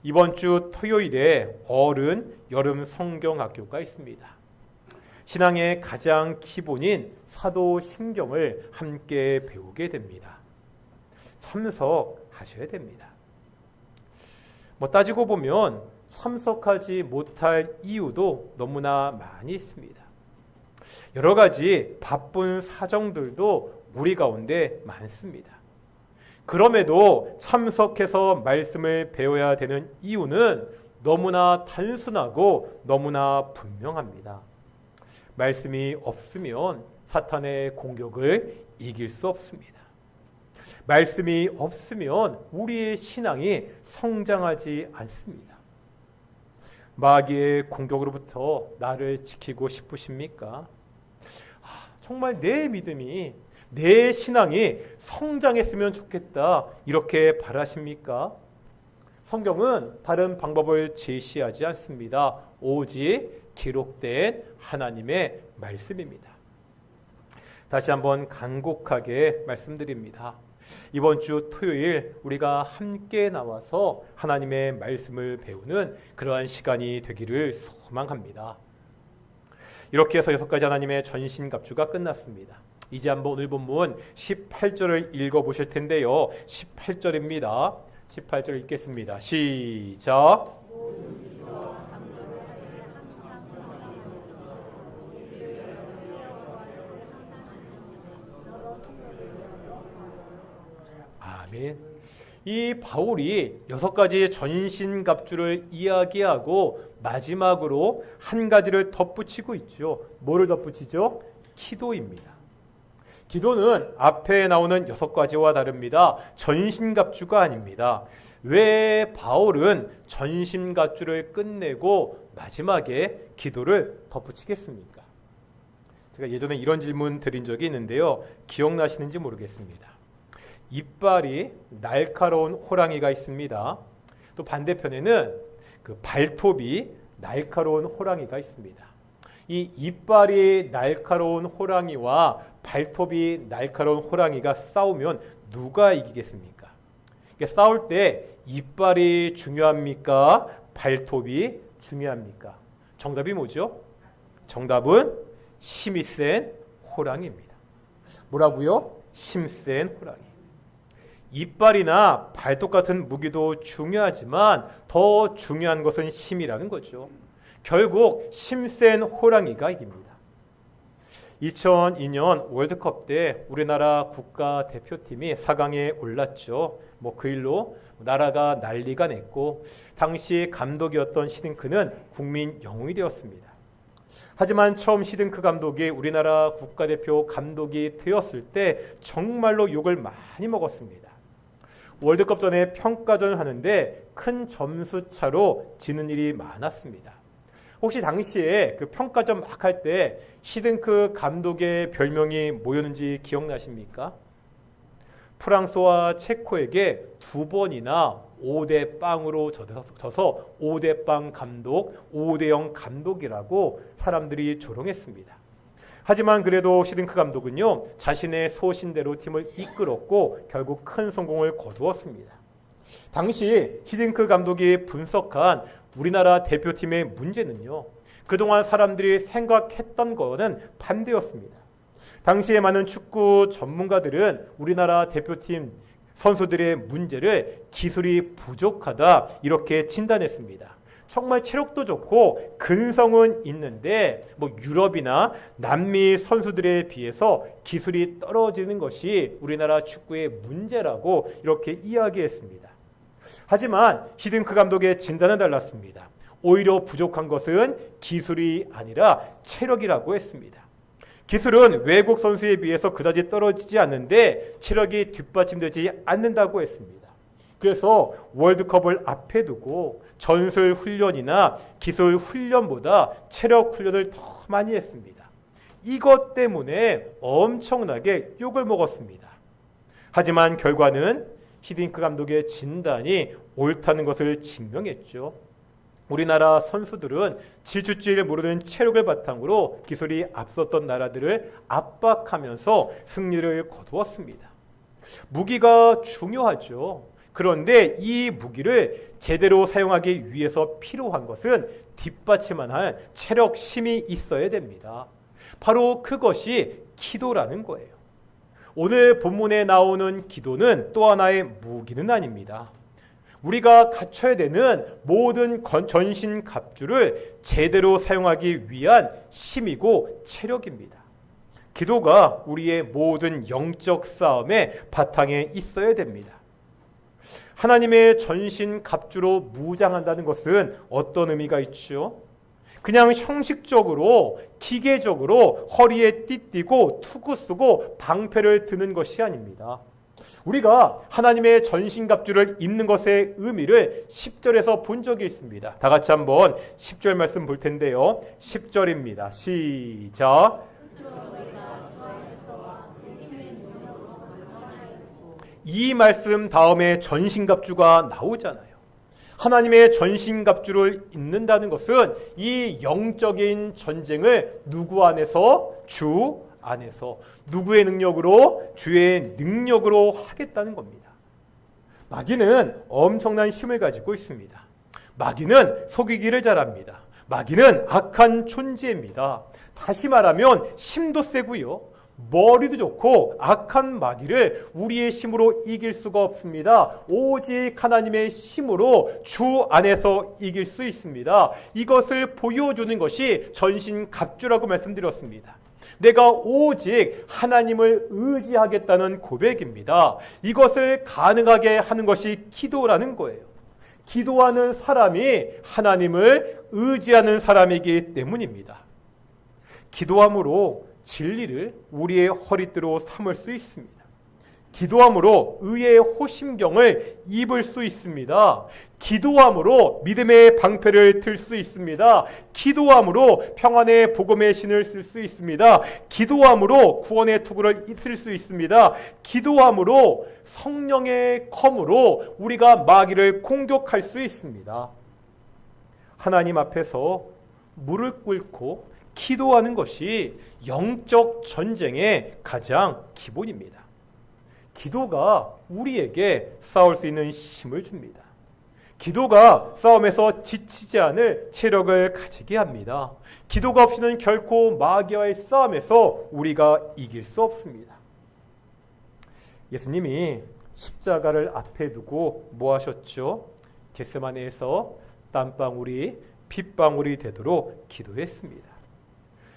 Speaker 1: 이번 주 토요일에 어른 여름 성경학교가 있습니다. 신앙의 가장 기본인 사도신경을 함께 배우게 됩니다. 참석하셔야 됩니다. 따지고 보면 참석하지 못할 이유도 너무나 많이 있습니다. 여러 가지 바쁜 사정들도 우리 가운데 많습니다. 그럼에도 참석해서 말씀을 배워야 되는 이유는 너무나 단순하고 너무나 분명합니다. 말씀이 없으면 사탄의 공격을 이길 수 없습니다. 말씀이 없으면 우리의 신앙이 성장하지 않습니다. 마귀의 공격으로부터 나를 지키고 싶으십니까? 정말 내 믿음이, 내 신앙이 성장했으면 좋겠다, 이렇게 바라십니까? 성경은 다른 방법을 제시하지 않습니다. 오직 기록된 하나님의 말씀입니다. 다시 한번 간곡하게 말씀드립니다. 이번 주 토요일 우리가 함께 나와서 하나님의 말씀을 배우는 그러한 시간이 되기를 소망합니다. 이렇게 해서 6가지 하나님의 전신갑주가 끝났습니다. 이제 한번 오늘 본문 18절을 읽어보실 텐데요. 18절입니다. 18절 읽겠습니다. 시작. 아멘. 이 바울이 6가지 전신갑주를 이야기하고 마지막으로 한 가지를 덧붙이고 있죠. 뭐를 덧붙이죠? 기도입니다. 기도는 앞에 나오는 6가지와 다릅니다. 전신갑주가 아닙니다. 왜 바울은 전신갑주를 끝내고 마지막에 기도를 덧붙이겠습니까? 제가 예전에 이런 질문 드린 적이 있는데요. 기억나시는지 모르겠습니다. 이빨이 날카로운 호랑이가 있습니다. 또 반대편에는 그 발톱이 날카로운 호랑이가 있습니다. 이 이빨이 날카로운 호랑이와 발톱이 날카로운 호랑이가 싸우면 누가 이기겠습니까? 싸울 때 이빨이 중요합니까? 발톱이 중요합니까? 정답이 뭐죠? 정답은 힘이 센 호랑이입니다. 뭐라고요? 힘센 호랑이. 이빨이나 발톱 같은 무기도 중요하지만 더 중요한 것은 힘이라는 거죠. 결국 힘센 호랑이가 이깁니다. 2002년 월드컵 때 우리나라 국가대표팀이 4강에 올랐죠. 그 일로 나라가 난리가 났고 당시 감독이었던 시딩크는 국민 영웅이 되었습니다. 하지만 처음 시딩크 감독이 우리나라 국가대표 감독이 되었을 때 정말로 욕을 많이 먹었습니다. 월드컵 전에 평가전을 하는데 큰 점수 차로 지는 일이 많았습니다. 혹시 당시에 그 평가전 막 할 때 시딩크 감독의 별명이 뭐였는지 기억나십니까? 프랑스와 체코에게 2번이나 5대0으로 져서 5대0 감독, 5대0 감독이라고 사람들이 조롱했습니다. 하지만 그래도 시딩크 감독은요, 자신의 소신대로 팀을 이끌었고 결국 큰 성공을 거두었습니다. 당시 시딩크 감독이 분석한 우리나라 대표팀의 문제는요, 그동안 사람들이 생각했던 거는 반대였습니다. 당시에 많은 축구 전문가들은 우리나라 대표팀 선수들의 문제를 기술이 부족하다 이렇게 진단했습니다. 정말 체력도 좋고 근성은 있는데 유럽이나 남미 선수들에 비해서 기술이 떨어지는 것이 우리나라 축구의 문제라고 이렇게 이야기했습니다. 하지만 시딩크 감독의 진단은 달랐습니다. 오히려 부족한 것은 기술이 아니라 체력이라고 했습니다. 기술은 외국 선수에 비해서 그다지 떨어지지 않는데 체력이 뒷받침되지 않는다고 했습니다. 그래서 월드컵을 앞에 두고 전술 훈련이나 기술 훈련보다 체력 훈련을 더 많이 했습니다. 이것 때문에 엄청나게 욕을 먹었습니다. 하지만 결과는 히딩크 감독의 진단이 옳다는 것을 증명했죠. 우리나라 선수들은 지주지를 모르는 체력을 바탕으로 기술이 앞섰던 나라들을 압박하면서 승리를 거두었습니다. 무기가 중요하죠. 그런데 이 무기를 제대로 사용하기 위해서 필요한 것은 뒷받침만 할 체력 힘이 있어야 됩니다. 바로 그것이 기도라는 거예요. 오늘 본문에 나오는 기도는 또 하나의 무기는 아닙니다. 우리가 갖춰야 되는 모든 전신 갑주를 제대로 사용하기 위한 힘이고 체력입니다. 기도가 우리의 모든 영적 싸움의 바탕에 있어야 됩니다. 하나님의 전신 갑주로 무장한다는 것은 어떤 의미가 있죠? 그냥 형식적으로 기계적으로 허리에 띠띠고 투구 쓰고 방패를 드는 것이 아닙니다. 우리가 하나님의 전신갑주를 입는 것의 의미를 10절에서 본 적이 있습니다. 다 같이 한번 10절 말씀 볼 텐데요. 10절입니다. 시작. 이 말씀 다음에 전신갑주가 나오잖아요. 하나님의 전신갑주를 입는다는 것은 이 영적인 전쟁을 누구 안에서? 주 안에서. 누구의 능력으로? 주의 능력으로 하겠다는 겁니다. 마귀는 엄청난 힘을 가지고 있습니다. 마귀는 속이기를 잘합니다. 마귀는 악한 존재입니다. 다시 말하면 힘도 세고요. 머리도 좋고 악한 마귀를 우리의 힘으로 이길 수가 없습니다. 오직 하나님의 힘으로 주 안에서 이길 수 있습니다. 이것을 보여주는 것이 전신갑주라고 말씀드렸습니다. 내가 오직 하나님을 의지하겠다는 고백입니다. 이것을 가능하게 하는 것이 기도라는 거예요. 기도하는 사람이 하나님을 의지하는 사람이기 때문입니다. 기도함으로 진리를 우리의 허리띠로 삼을 수 있습니다. 기도함으로 의의 호심경을 입을 수 있습니다. 기도함으로 믿음의 방패를 들 수 있습니다. 기도함으로 평안의 복음의 신을 쓸 수 있습니다. 기도함으로 구원의 투구를 입힐 수 있습니다. 기도함으로 성령의 검으로 우리가 마귀를 공격할 수 있습니다. 하나님 앞에서 무릎 꿇고 기도하는 것이 영적 전쟁의 가장 기본입니다. 기도가 우리에게 싸울 수 있는 힘을 줍니다. 기도가 싸움에서 지치지 않을 체력을 가지게 합니다. 기도가 없이는 결코 마귀와의 싸움에서 우리가 이길 수 없습니다. 예수님이 십자가를 앞에 두고 뭐 하셨죠? 겟세마네에서 땀방울이 핏방울이 되도록 기도했습니다.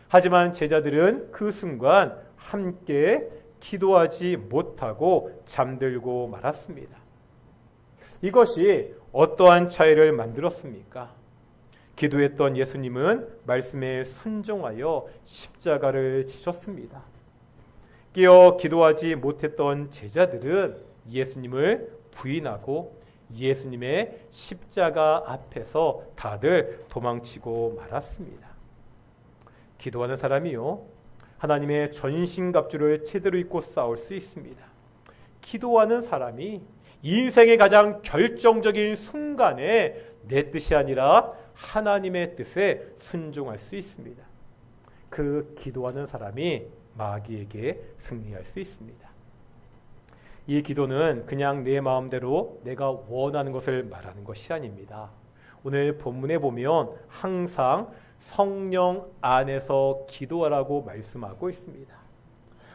Speaker 1: 하지만 제자들은 그 순간 함께 기도하지 못하고 잠들고 말았습니다. 이것이 어떠한 차이를 만들었습니까? 기도했던 예수님은 말씀에 순종하여 십자가를 지셨습니다. 깨어 기도하지 못했던 제자들은 예수님을 부인하고 예수님의 십자가 앞에서 다들 도망치고 말았습니다. 기도하는 사람이요, 하나님의 전신갑주를 제대로 입고 싸울 수 있습니다. 기도하는 사람이 인생의 가장 결정적인 순간에 내 뜻이 아니라 하나님의 뜻에 순종할 수 있습니다. 그 기도하는 사람이 마귀에게 승리할 수 있습니다. 이 기도는 그냥 내 마음대로 내가 원하는 것을 말하는 것이 아닙니다. 오늘 본문에 보면 항상 성령 안에서 기도하라고 말씀하고 있습니다.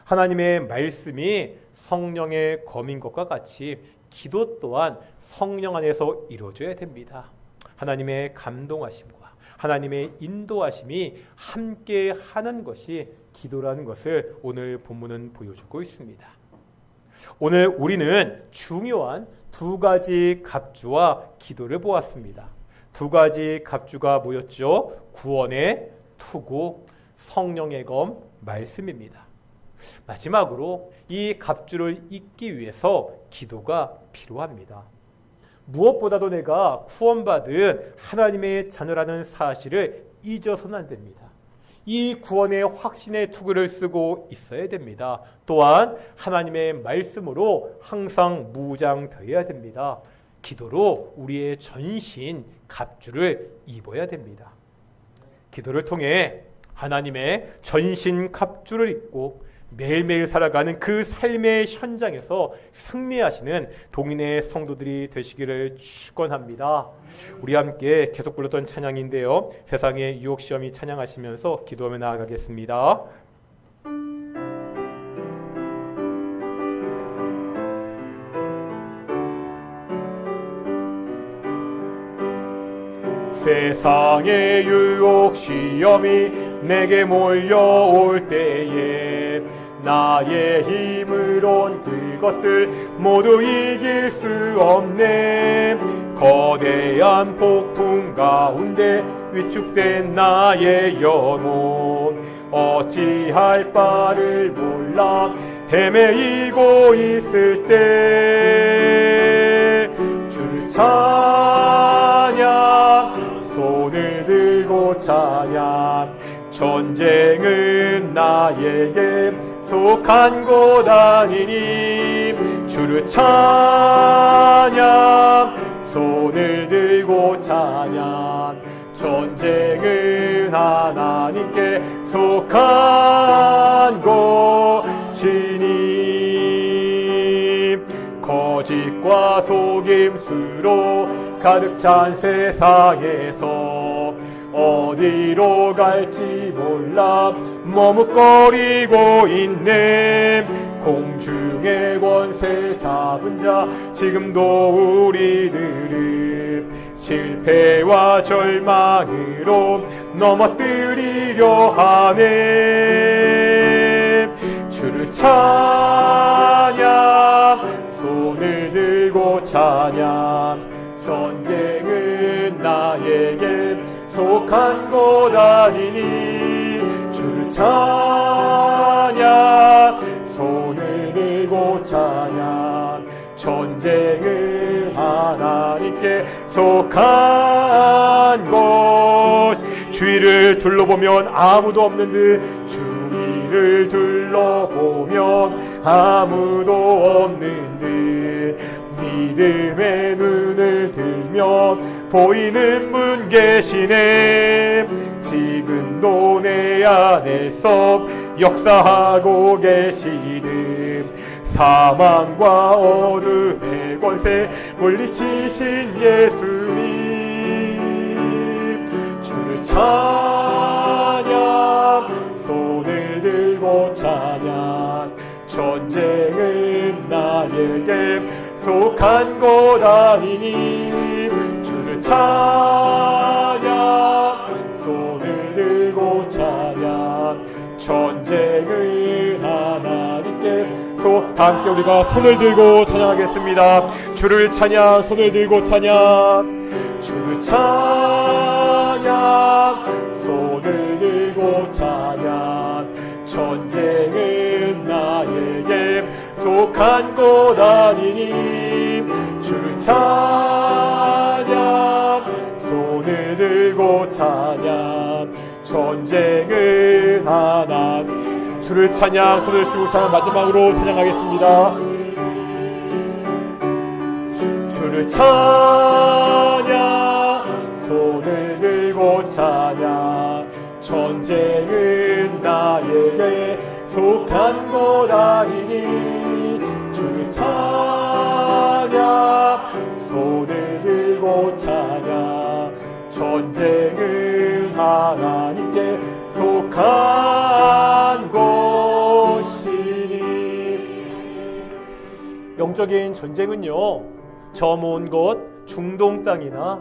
Speaker 1: 하나님의 말씀이 성령의 검인 것과 같이 기도 또한 성령 안에서 이루어져야 됩니다. 하나님의 감동하심과 하나님의 인도하심이 함께 하는 것이 기도라는 것을 오늘 본문은 보여주고 있습니다. 오늘 우리는 중요한 두 가지 갑주와 기도를 보았습니다. 두 가지 갑주가 뭐였죠? 구원의 투구, 성령의 검 말씀입니다. 마지막으로 이 갑주를 잇기 위해서 기도가 필요합니다. 무엇보다도 내가 구원받은 하나님의 자녀라는 사실을 잊어서는 안 됩니다. 이 구원의 확신의 투구를 쓰고 있어야 됩니다. 또한 하나님의 말씀으로 항상 무장되어야 됩니다. 기도로 우리의 전신 갑주를 입어야 됩니다. 기도를 통해 하나님의 전신 갑주를 입고 매일매일 살아가는 그 삶의 현장에서 승리하시는 동인의 성도들이 되시기를 축원합니다. 우리 함께 계속 불렀던 찬양인데요, 세상의 유혹시험이 찬양하시면서 기도하며 나아가겠습니다. 세상의 유혹시험이 내게 몰려올 때에 나의 힘으론 그것들 모두 이길 수 없네. 거대한 폭풍 가운데 위축된 나의 영혼 어찌할 바를 몰라 헤매이고 있을 때 주를 찬양, 손을 들고 찬양. 전쟁은 나에게 속한 곳 아니니 주를 찬양, 손을 들고 찬양. 전쟁은 하나님께 속한 곳이니 거짓과 속임수로 가득 찬 세상에서 어디로 갈지 몰라 머뭇거리고 있네. 공중의 권세 잡은 자 지금도 우리들을 실패와 절망으로 넘어뜨리려 하네. 주를 찬양, 손을 들고 찬양. 전쟁은 나에게 속한 곳 아니니 주를 찬양, 손을 들고 찬양. 전쟁은 하나님께 속한 곳. 주위를 둘러보면 아무도 없는 듯, 주위를 둘러보면 아무도 없는 듯, 믿음의 눈을 들면 보이는 분 계시네. 지금도 내 안에서 역사하고 계시는 사망과 어둠의 권세 물리치신 예수님. 주를 찬양, 손을 들고 찬양. 전쟁은 나에게 속한 곳 아니니 주를 찬양, 손을 들고 찬양. 전쟁은 하나님께 함께 우리가 손을 들고 찬양하겠습니다. 주를 찬양, 손을 들고 찬양. 주를 찬양, 손을 들고 찬양. 전쟁은 나에게 속한 곳 아니니 주를 찬양, 손을 들고 찬양. 전쟁은 하나님. 주를 찬양, 손을 들고 찬양. 마지막으로 찬양하겠습니다. 주를 찬양, 손을 들고 찬양. 전쟁은 나에게 속한 곳 아니니 주를 찬양, 손을 들고 찬양. 전쟁은 하나님께 속한 곳이니. 영적인 전쟁은요, 저 먼 곳 중동 땅이나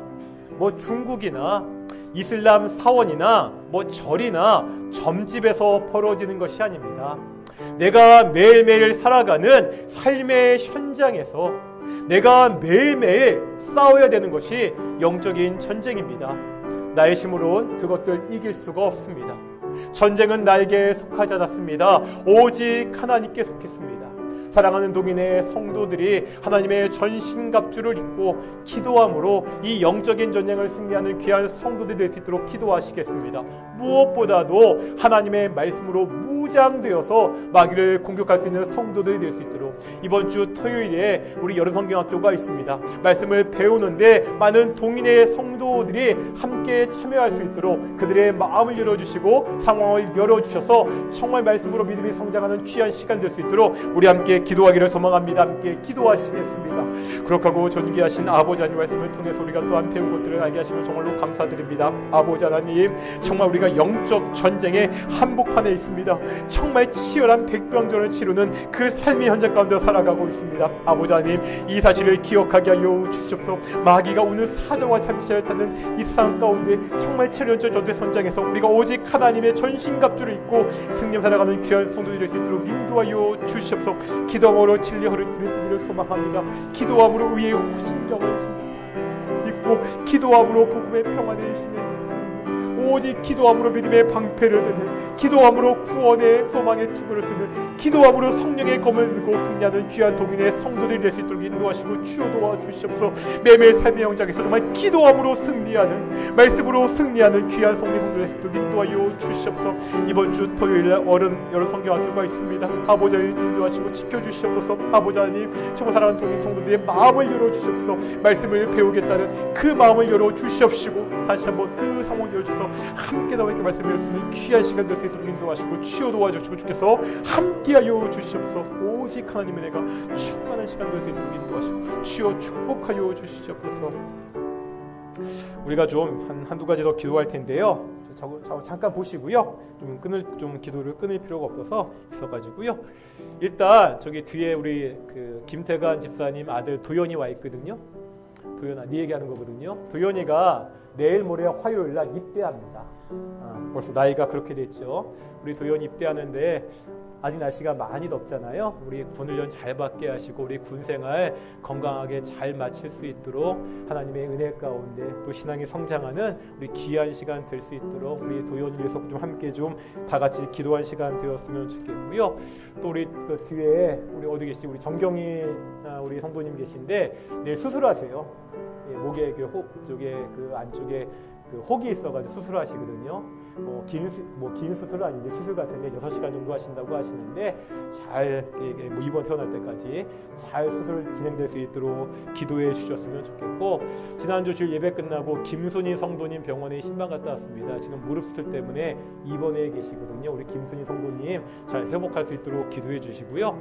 Speaker 1: 중국이나 이슬람 사원이나 절이나 점집에서 벌어지는 것이 아닙니다. 내가 매일매일 살아가는 삶의 현장에서 내가 매일매일 싸워야 되는 것이 영적인 전쟁입니다. 나의 힘으로는 그것들 이길 수가 없습니다. 전쟁은 나에게 속하지 않았습니다. 오직 하나님께 속했습니다. 사랑하는 동인의 성도들이 하나님의 전신갑주를 입고 기도함으로 이 영적인 전쟁을 승리하는 귀한 성도들이 될 수 있도록 기도하시겠습니다. 무엇보다도 하나님의 말씀으로 무장되어서 마귀를 공격할 수 있는 성도들이 될 수 있도록 이번 주 토요일에 우리 여름성경학교가 있습니다. 말씀을 배우는데 많은 동인의 성도들이 함께 참여할 수 있도록 그들의 마음을 열어주시고 상황을 열어주셔서 정말 말씀으로 믿음이 성장하는 귀한 시간 될 수 있도록 우리 함께 기도하기를 소망합니다. 함께 기도하시겠습니다. 그렇다고 존귀하신 아버지 하나님 말씀을 통해서 우리가 또한 배운 것들을 알게 하시면 정말로 감사드립니다. 아버지 하나님, 정말 우리가 영적 전쟁의 한복판에 있습니다. 정말 치열한 백병전을 치르는 그 삶의 현장 가운데 살아가고 있습니다. 아버지 하나님, 이 사실을 기억하게 하여 주시옵소서. 마귀가 오늘 사자와 삼시를 타는 이 세상 가운데 정말 치열한 전투의 선장에서 우리가 오직 하나님의 전신갑주를 입고 승리 살아가는 귀한 성도들이 될 수 있도록 인도하여 주시옵소서. 기도함으로 진리 흐르기를 소망합니다. 기도함으로 의의 호심경을 입고 기도함으로 복음의 평안을 이시는 오직 기도함으로 믿음의 방패를 드는 기도함으로 구원의 소망의 투구를 쓰는 기도함으로 성령의 검을 들고 승리하는 귀한 동인의 성도들이 될 수 있도록 인도하시고 주여 도와주시옵소서. 매일 삶의 현장에서 정말 기도함으로 승리하는 말씀으로 승리하는 귀한 성도들이 될 수 있도록 인도하여 주시옵소서. 이번 주 토요일에 여러 성경학교가 있습니다. 아버지 하나님 인도하시고 지켜주시옵소서. 아버지 하나님, 정말 사랑하는 동인 성도들의 마음을 열어주시옵소서. 말씀을 배우겠다는 그 마음을 열어주시옵시고 다시 한번 그 상황을 열어주셔서 함께 나와 이렇게 말씀을 쓰는 귀한 시간 될 수 있도록 인도하시고 치유 도와주시고 주께서 함께하여 주시옵소서. 오직 하나님의 내가 충만한 시간 될 수 있도록 인도하시고 치유 축복하여 주시옵소서. 우리가 좀 한두 가지 더 기도할 텐데요. 잠깐 보시고요. 기도를 끊을 필요가 있어가지고요. 일단 저기 뒤에 우리 그 김태관 집사님 아들 도연이 와 있거든요. 도연아, 네 얘기하는 거거든요. 도연이가 내일 모레 화요일 날 입대합니다. 벌써 나이가 그렇게 됐죠. 우리 도연이 입대하는데 아직 날씨가 많이 덥잖아요. 우리 군훈련 잘 받게 하시고 우리 군생활 건강하게 잘 마칠 수 있도록 하나님의 은혜 가운데 또 신앙이 성장하는 우리 귀한 시간 될 수 있도록 우리 도연을 위해서 좀 함께 좀 다 같이 기도한 시간 되었으면 좋겠고요. 또 우리 그 뒤에 우리 어디 계시 우리 정경희 우리 성도님 계신데 내일 수술하세요. 목에 쪽에 그 안쪽에 그 혹이 있어가지고 수술하시거든요. 긴 수술은 아닌데 시술 같은데 6시간 정도 하신다고 하시는데 잘 이번 태어날 때까지 잘 수술 진행될 수 있도록 기도해 주셨으면 좋겠고, 지난주 주일 예배 끝나고 김순희 성도님 병원에 신방 갔다 왔습니다. 지금 무릎 수술 때문에 입원해 계시거든요. 우리 김순희 성도님 잘 회복할 수 있도록 기도해 주시고요.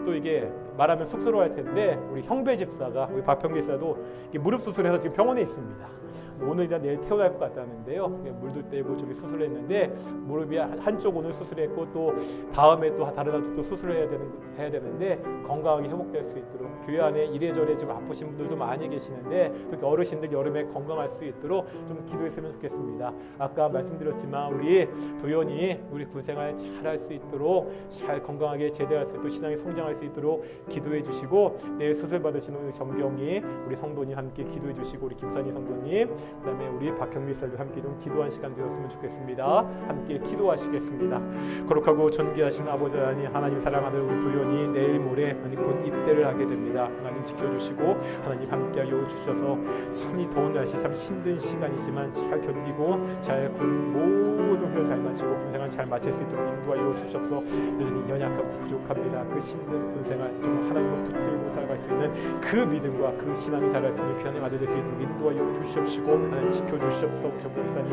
Speaker 1: 또 이게 말하면 쑥스러워할 텐데 우리 형배 집사가 우리 박형배 집사도 무릎 수술해서 지금 병원에 있습니다. 오늘이나 내일 태어날 것 같다는데요. 물도 빼고 저기 수술했는데 무릎이 한쪽 오늘 수술했고 또 다음에 또 다른 한쪽도 수술을 해야 되는데 건강하게 회복될 수 있도록 교회 안에 이래저래 좀 아프신 분들도 많이 계시는데 특히 어르신들 여름에 건강할 수 있도록 좀 기도했으면 좋겠습니다. 아까 말씀드렸지만 우리 도연이 우리 군생활 잘할 수 있도록 잘 건강하게 제대할 수 있도록 신앙이 성장할 수 있도록 기도해 주시고, 내일 수술 받으시는 우리 정경이 우리 성도님 함께 기도해 주시고 우리 김선희 성도님 그다음에 우리 박형미 사도 함께 좀 기도한 시간 되었으면 좋겠습니다. 함께 기도하시겠습니다. 거룩하고 존귀하신 아버지 하나님 사랑하는 우리 도연이 내일 모레 곧 입대를 하게 됩니다. 하나님 지켜주시고 하나님 함께하여 주셔서 참 이 더운 날씨 참 힘든 시간이지만 잘 견디고 잘 군 모든 걸 잘 마치고 군생활 잘 마칠 수 있도록 인도하여 주셔서 여전히 연약하고 부족합니다. 그 힘든 군생활 좀 하나님을 붙들고 살아갈 수 있는 그 믿음과 그 신앙이 자랄 수 있는 귀한 아들 될 수 있도록 인도하여 주시옵시고 하나님 지켜주시옵소서. 정목사님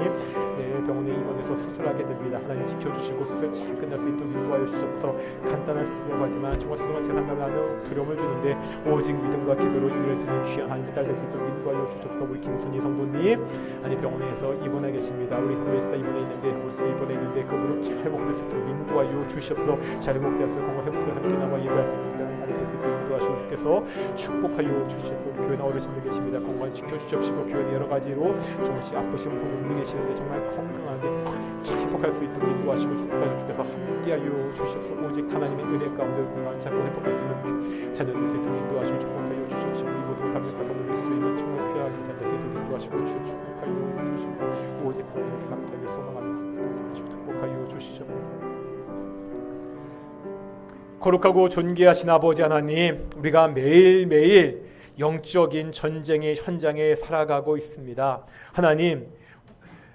Speaker 1: 내일 병원에 입원해서 수술하게 됩니다. 하나님 지켜주시고 수술 잘 끝날 수 있도록 인도하여 주시옵소서. 간단한 수술이라고 하지만 정말 수술한 재산감을 하는 두려움을 주는데 오직 믿음과 기도로 이룰 수 있는 귀한 하나님의 딸 될 수 있도록 인도하여 주시옵소서. 우리 김순희 성도님 아니 병원에서 입원해 계십니다. 우리 한국에서 입원해 있는데 입원해 있는데 그 무릎 잘 회복될 수 있도록 인도하여 주시옵소서. 잘 회복되어서 건강 회복되어 함께 나와 예배할 수 있는 하나님 될 수 있도록 인도하시고 주께서 축복하여 주시옵소서. 교회 어르신들 계십니다. 건강 지켜주시옵시고 교회 여러 가지로 조금씩 아프신 분들 계시는데 정말 건강하게 잘 회복할 수 있도록 인도하시고 축복하여 주께서 함께하여 주시옵소서. 오직 하나님의 은혜 가운데 건강 찾고 회복할 수 있는 자녀들 수 있도록 인도하시고 축복하여 주시옵시고 이 모든 담력과 성령을 수 있는 정말 귀한 자녀들 수 있도록 인도하시고 축복하여 주시옵소서. 오직 하나님의 감사를 소망하는 축복하여 주시옵소서. 거룩하고 존귀하신 아버지 하나님, 우리가 매일매일 영적인 전쟁의 현장에 살아가고 있습니다. 하나님,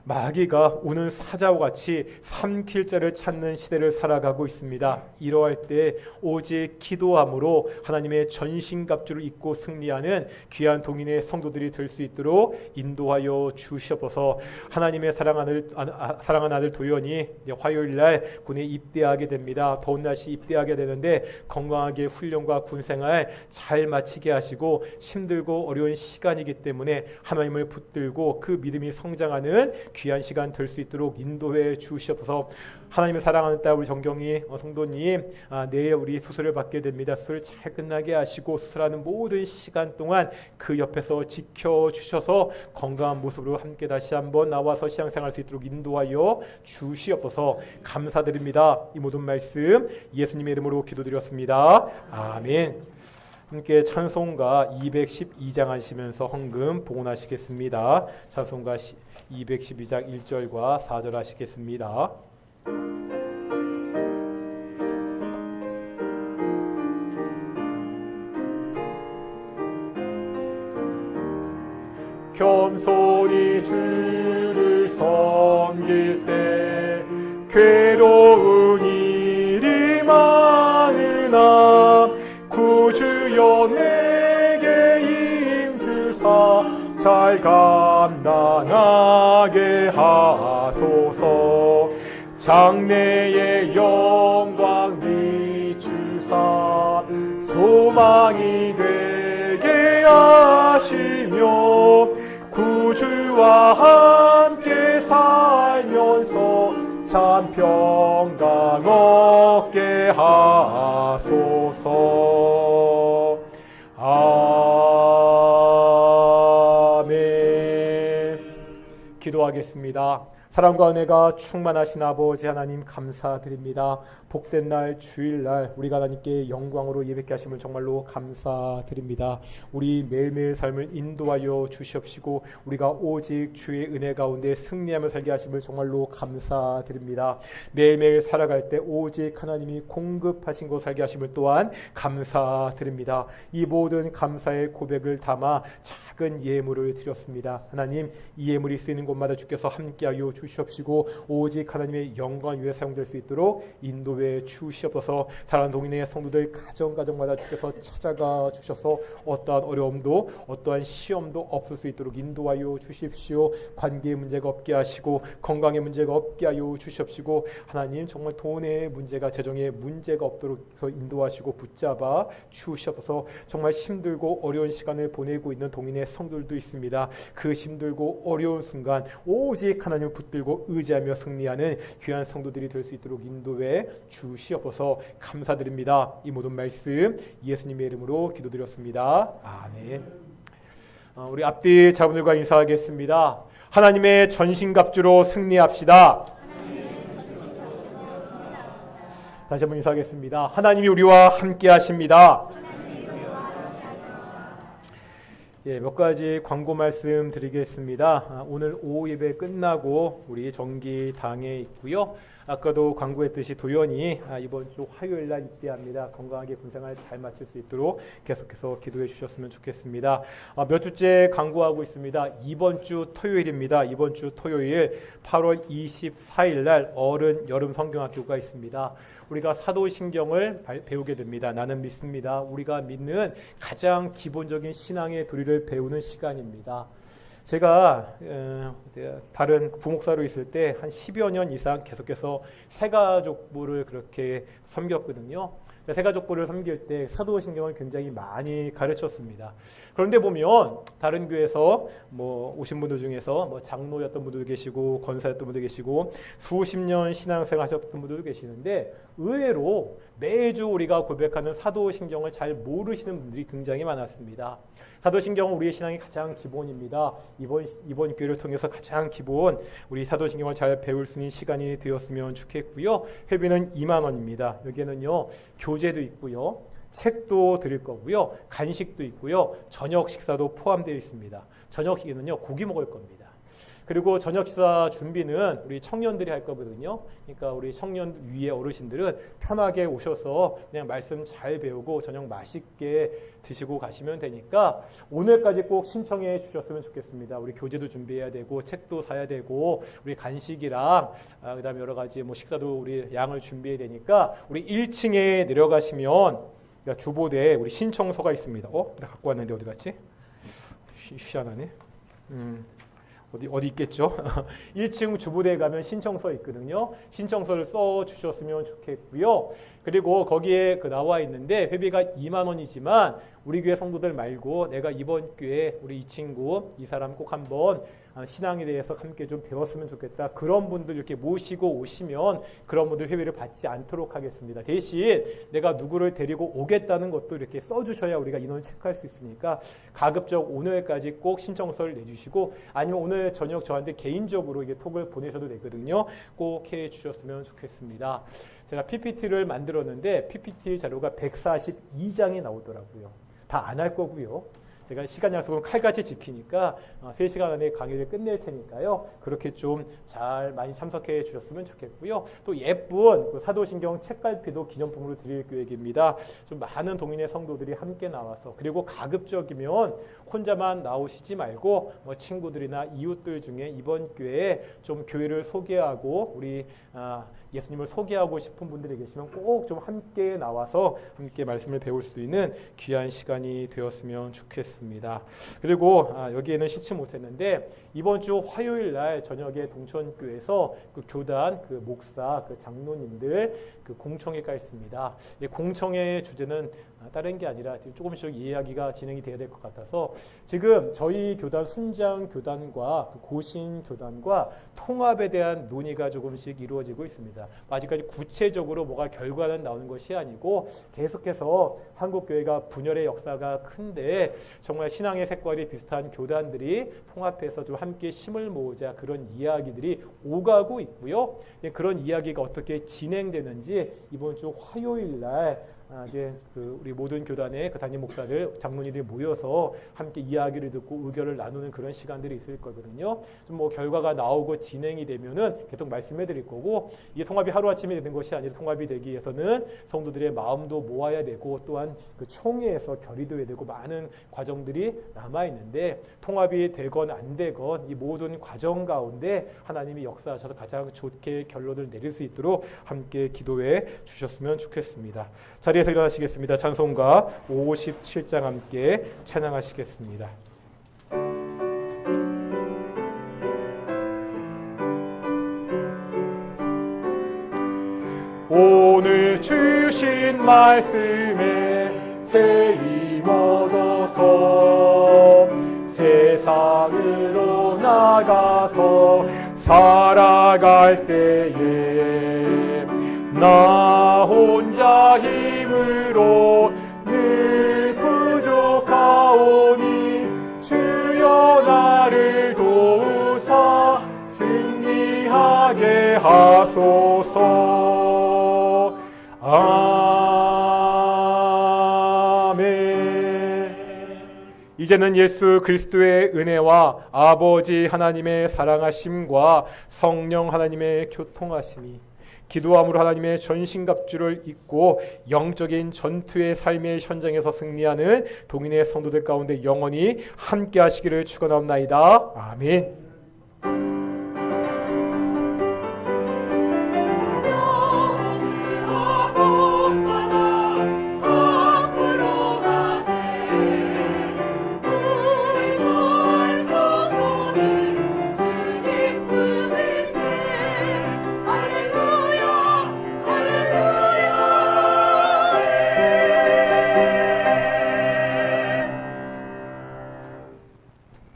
Speaker 1: 마귀가 오는 사자와 같이 삼킬 자를 찾는 시대를 살아가고 있습니다. 이러할 때 오직 기도함으로 하나님의 전신갑주를 입고 승리하는 귀한 동인의 성도들이 될 수 있도록 인도하여 주시옵소서. 하나님의 사랑하는 아들 도연이 화요일날 군에 입대하게 됩니다. 더운 날씨 입대하게 되는데 건강하게 훈련과 군생활 잘 마치게 하시고 힘들고 어려운 시간이기 때문에 하나님을 붙들고 그 믿음이 성장하는 귀한 시간 될 수 있도록 인도해 주시옵소서. 하나님을 사랑하는 딸 우리 정경이 성도님, 내일 우리 수술을 받게 됩니다. 수술 잘 끝나게 하시고 수술하는 모든 시간 동안 그 옆에서 지켜주셔서 건강한 모습으로 함께 다시 한번 나와서 신앙생활할 수 있도록 인도하여 주시옵소서. 감사드립니다. 이 모든 말씀 예수님의 이름으로 기도드렸습니다. 아멘. 함께 찬송가 212장 하시면서 헌금 봉헌하시겠습니다. 찬송가 212장 1절과 4절 하시겠습니다. 겸손히 주를 섬길 때 괴로운 일이 많으나 구주여 내게 임주사 잘 감당하게 하소서. 장래의 영광 비추사 소망이 되게 하시며 구주와 함께 살면서 참 평강 얻게 하소서. 아멘. 기도하겠습니다. 사랑과 은혜가 충만하신 아버지 하나님 감사드립니다. 복된 날 주일날 우리가 하나님께 영광으로 예배케 하심을 정말로 감사드립니다. 우리 매일매일 삶을 인도하여 주시옵시고 우리가 오직 주의 은혜 가운데 승리하며 살게 하심을 정말로 감사드립니다. 매일매일 살아갈 때 오직 하나님이 공급하신 것 살게 하심을 또한 감사드립니다. 이 모든 감사의 고백을 담아 작은 예물을 드렸습니다. 하나님, 이 예물이 쓰이는 곳마다 주께서 함께하여 주시옵시고 오직 하나님의 영광 위에 사용될 수 있도록 인도해 주시옵소서. 다른 동인의 성도들 가정마다 주께서 찾아가 주셔서 어떠한 어려움도 어떠한 시험도 없을 수 있도록 인도하여 주십시오. 관계의 문제가 없게 하시고 건강의 문제가 없게 하여 주십시오. 하나님, 정말 돈의 문제가 재정의 문제가 없도록 인도하시고 붙잡아 주시옵소서. 정말 힘들고 어려운 시간을 보내고 있는 동인의 성도들도 있습니다. 그 힘들고 어려운 순간 오직 하나님을 붙들고 의지하며 승리하는 귀한 성도들이 될 수 있도록 인도해 주시옵소서. 감사드립니다. 이 모든 말씀 예수님의 이름으로 기도드렸습니다. 아멘. 우리 앞뒤 자분들과 인사하겠습니다. 하나님의 전신갑주로 승리합시다. 다시 한번 인사하겠습니다. 하나님이 우리와 함께 하십니다. 몇 가지 광고 말씀 드리겠습니다. 오늘 오후 예배 끝나고 우리 정기당에 있고요. 아까도 광고했듯이 도연이 이번 주 화요일 날 입대합니다. 건강하게 군생활 잘 마칠 수 있도록 계속해서 기도해 주셨으면 좋겠습니다. 몇 주째 광고하고 있습니다. 이번 주 토요일입니다. 이번 주 토요일 8월 24일 날 어른 여름 성경학교가 있습니다. 우리가 사도신경을 배우게 됩니다. 나는 믿습니다. 우리가 믿는 가장 기본적인 신앙의 도리를 배우는 시간입니다. 제가 다른 부목사로 있을 때 한 10여 년 이상 계속해서 새가족부를 그렇게 섬겼거든요. 새가족부를 섬길 때 사도신경을 굉장히 많이 가르쳤습니다. 그런데 보면 다른 교회에서 오신 분들 중에서 장로였던 분들도 계시고 권사였던 분도 계시고 수십 년 신앙생활 하셨던 분들도 계시는데 의외로 매주 우리가 고백하는 사도신경을 잘 모르시는 분들이 굉장히 많았습니다. 사도신경은 우리의 신앙이 가장 기본입니다. 이번 기회를 통해서 가장 기본 우리 사도신경을 잘 배울 수 있는 시간이 되었으면 좋겠고요. 회비는 2만 원입니다. 여기에는요 교재도 있고요, 책도 드릴 거고요, 간식도 있고요, 저녁 식사도 포함되어 있습니다. 저녁 식에는요 고기 먹을 겁니다. 그리고 저녁 식사 준비는 우리 청년들이 할 거거든요. 그러니까 우리 청년 위에 어르신들은 편하게 오셔서 그냥 말씀 잘 배우고 저녁 맛있게 드시고 가시면 되니까 오늘까지 꼭 신청해 주셨으면 좋겠습니다. 우리 교재도 준비해야 되고 책도 사야 되고 우리 간식이랑 그다음에 여러 가지 뭐 식사도 우리 양을 준비해야 되니까 우리 1층에 내려가시면 주보대에 우리 신청서가 있습니다. 내가 갖고 왔는데 어디 갔지? 희한하네. 어디 있겠죠? 1층 주부대에 가면 신청서 있거든요. 신청서를 써 주셨으면 좋겠고요. 그리고 거기에 나와 있는데 회비가 2만 원이지만 우리 교회 성도들 말고 내가 이번 교회 우리 이 친구 이 사람 꼭 한번 신앙에 대해서 함께 좀 배웠으면 좋겠다. 그런 분들 이렇게 모시고 오시면 그런 분들 회비를 받지 않도록 하겠습니다. 대신 내가 누구를 데리고 오겠다는 것도 이렇게 써주셔야 우리가 인원을 체크할 수 있으니까 가급적 오늘까지 꼭 신청서를 내주시고 아니면 오늘 저녁 저한테 개인적으로 이게 톡을 보내셔도 되거든요. 꼭 해주셨으면 좋겠습니다. 제가 PPT를 만들었는데 PPT 자료가 142장이 나오더라고요. 다 안 할 거고요. 제가 시간 약속은 칼같이 지키니까 3시간 안에 강의를 끝낼 테니까요. 그렇게 좀 잘 많이 참석해 주셨으면 좋겠고요. 또 예쁜 사도신경 책갈피도 기념품으로 드릴 계획입니다. 좀 많은 동인의 성도들이 함께 나와서 그리고 가급적이면 혼자만 나오시지 말고 뭐 친구들이나 이웃들 중에 이번 교회에 좀 교회를 소개하고 우리 예수님을 소개하고 싶은 분들이 계시면 꼭 좀 함께 나와서 함께 말씀을 배울 수 있는 귀한 시간이 되었으면 좋겠습니다. 그리고 여기에는 실치 못했는데 이번 주 화요일 날 저녁에 동천교회에서 그 교단, 그 목사, 그 장로님들 그 공청회가 있습니다. 공청회 주제는 다른 게 아니라 조금씩 이야기가 진행이 돼야 될 것 같아서 지금 저희 교단 순장 교단과 그 고신 교단과 통합에 대한 논의가 조금씩 이루어지고 있습니다. 아직까지 구체적으로 뭐가 결과는 나오는 것이 아니고 계속해서 한국교회가 분열의 역사가 큰데 정말 신앙의 색깔이 비슷한 교단들이 통합해서 좀 함께 힘을 모으자 그런 이야기들이 오가고 있고요. 그런 이야기가 어떻게 진행되는지 이번 주 화요일 날 이제 우리 모든 교단의 그 담임 목사들, 장로님들이 모여서 함께 이야기를 듣고 의견을 나누는 그런 시간들이 있을 거거든요. 좀 뭐 결과가 나오고 진행이 되면은 계속 말씀해 드릴 거고 이게 통합이 하루아침에 되는 것이 아니라 통합이 되기 위해서는 성도들의 마음도 모아야 되고 또한 그 총회에서 결의도 해야 되고 많은 과정들이 남아 있는데 통합이 되건 안 되건 이 모든 과정 가운데 하나님이 역사하셔서 가장 좋게 결론을 내릴 수 있도록 함께 기도해 주셨으면 좋겠습니다. 자리에서 일어나시겠습니다. 찬송가 57장 함께 찬양하시겠습니다. 오늘 주신 말씀에 새 힘 얻어서 세상으로 나가서 살아갈 때에 나 혼자 힘으로 늘 부족하오니 주여 나를 도우사 승리하게 하소서. 아멘. 이제는 예수 그리스도의 은혜와 아버지 하나님의 사랑하심과 성령 하나님의 교통하심이 기도함으로 하나님의 전신갑주를 입고 영적인 전투의 삶의 현장에서 승리하는 동인의 성도들 가운데 영원히 함께 하시기를 축원합니다. 아멘.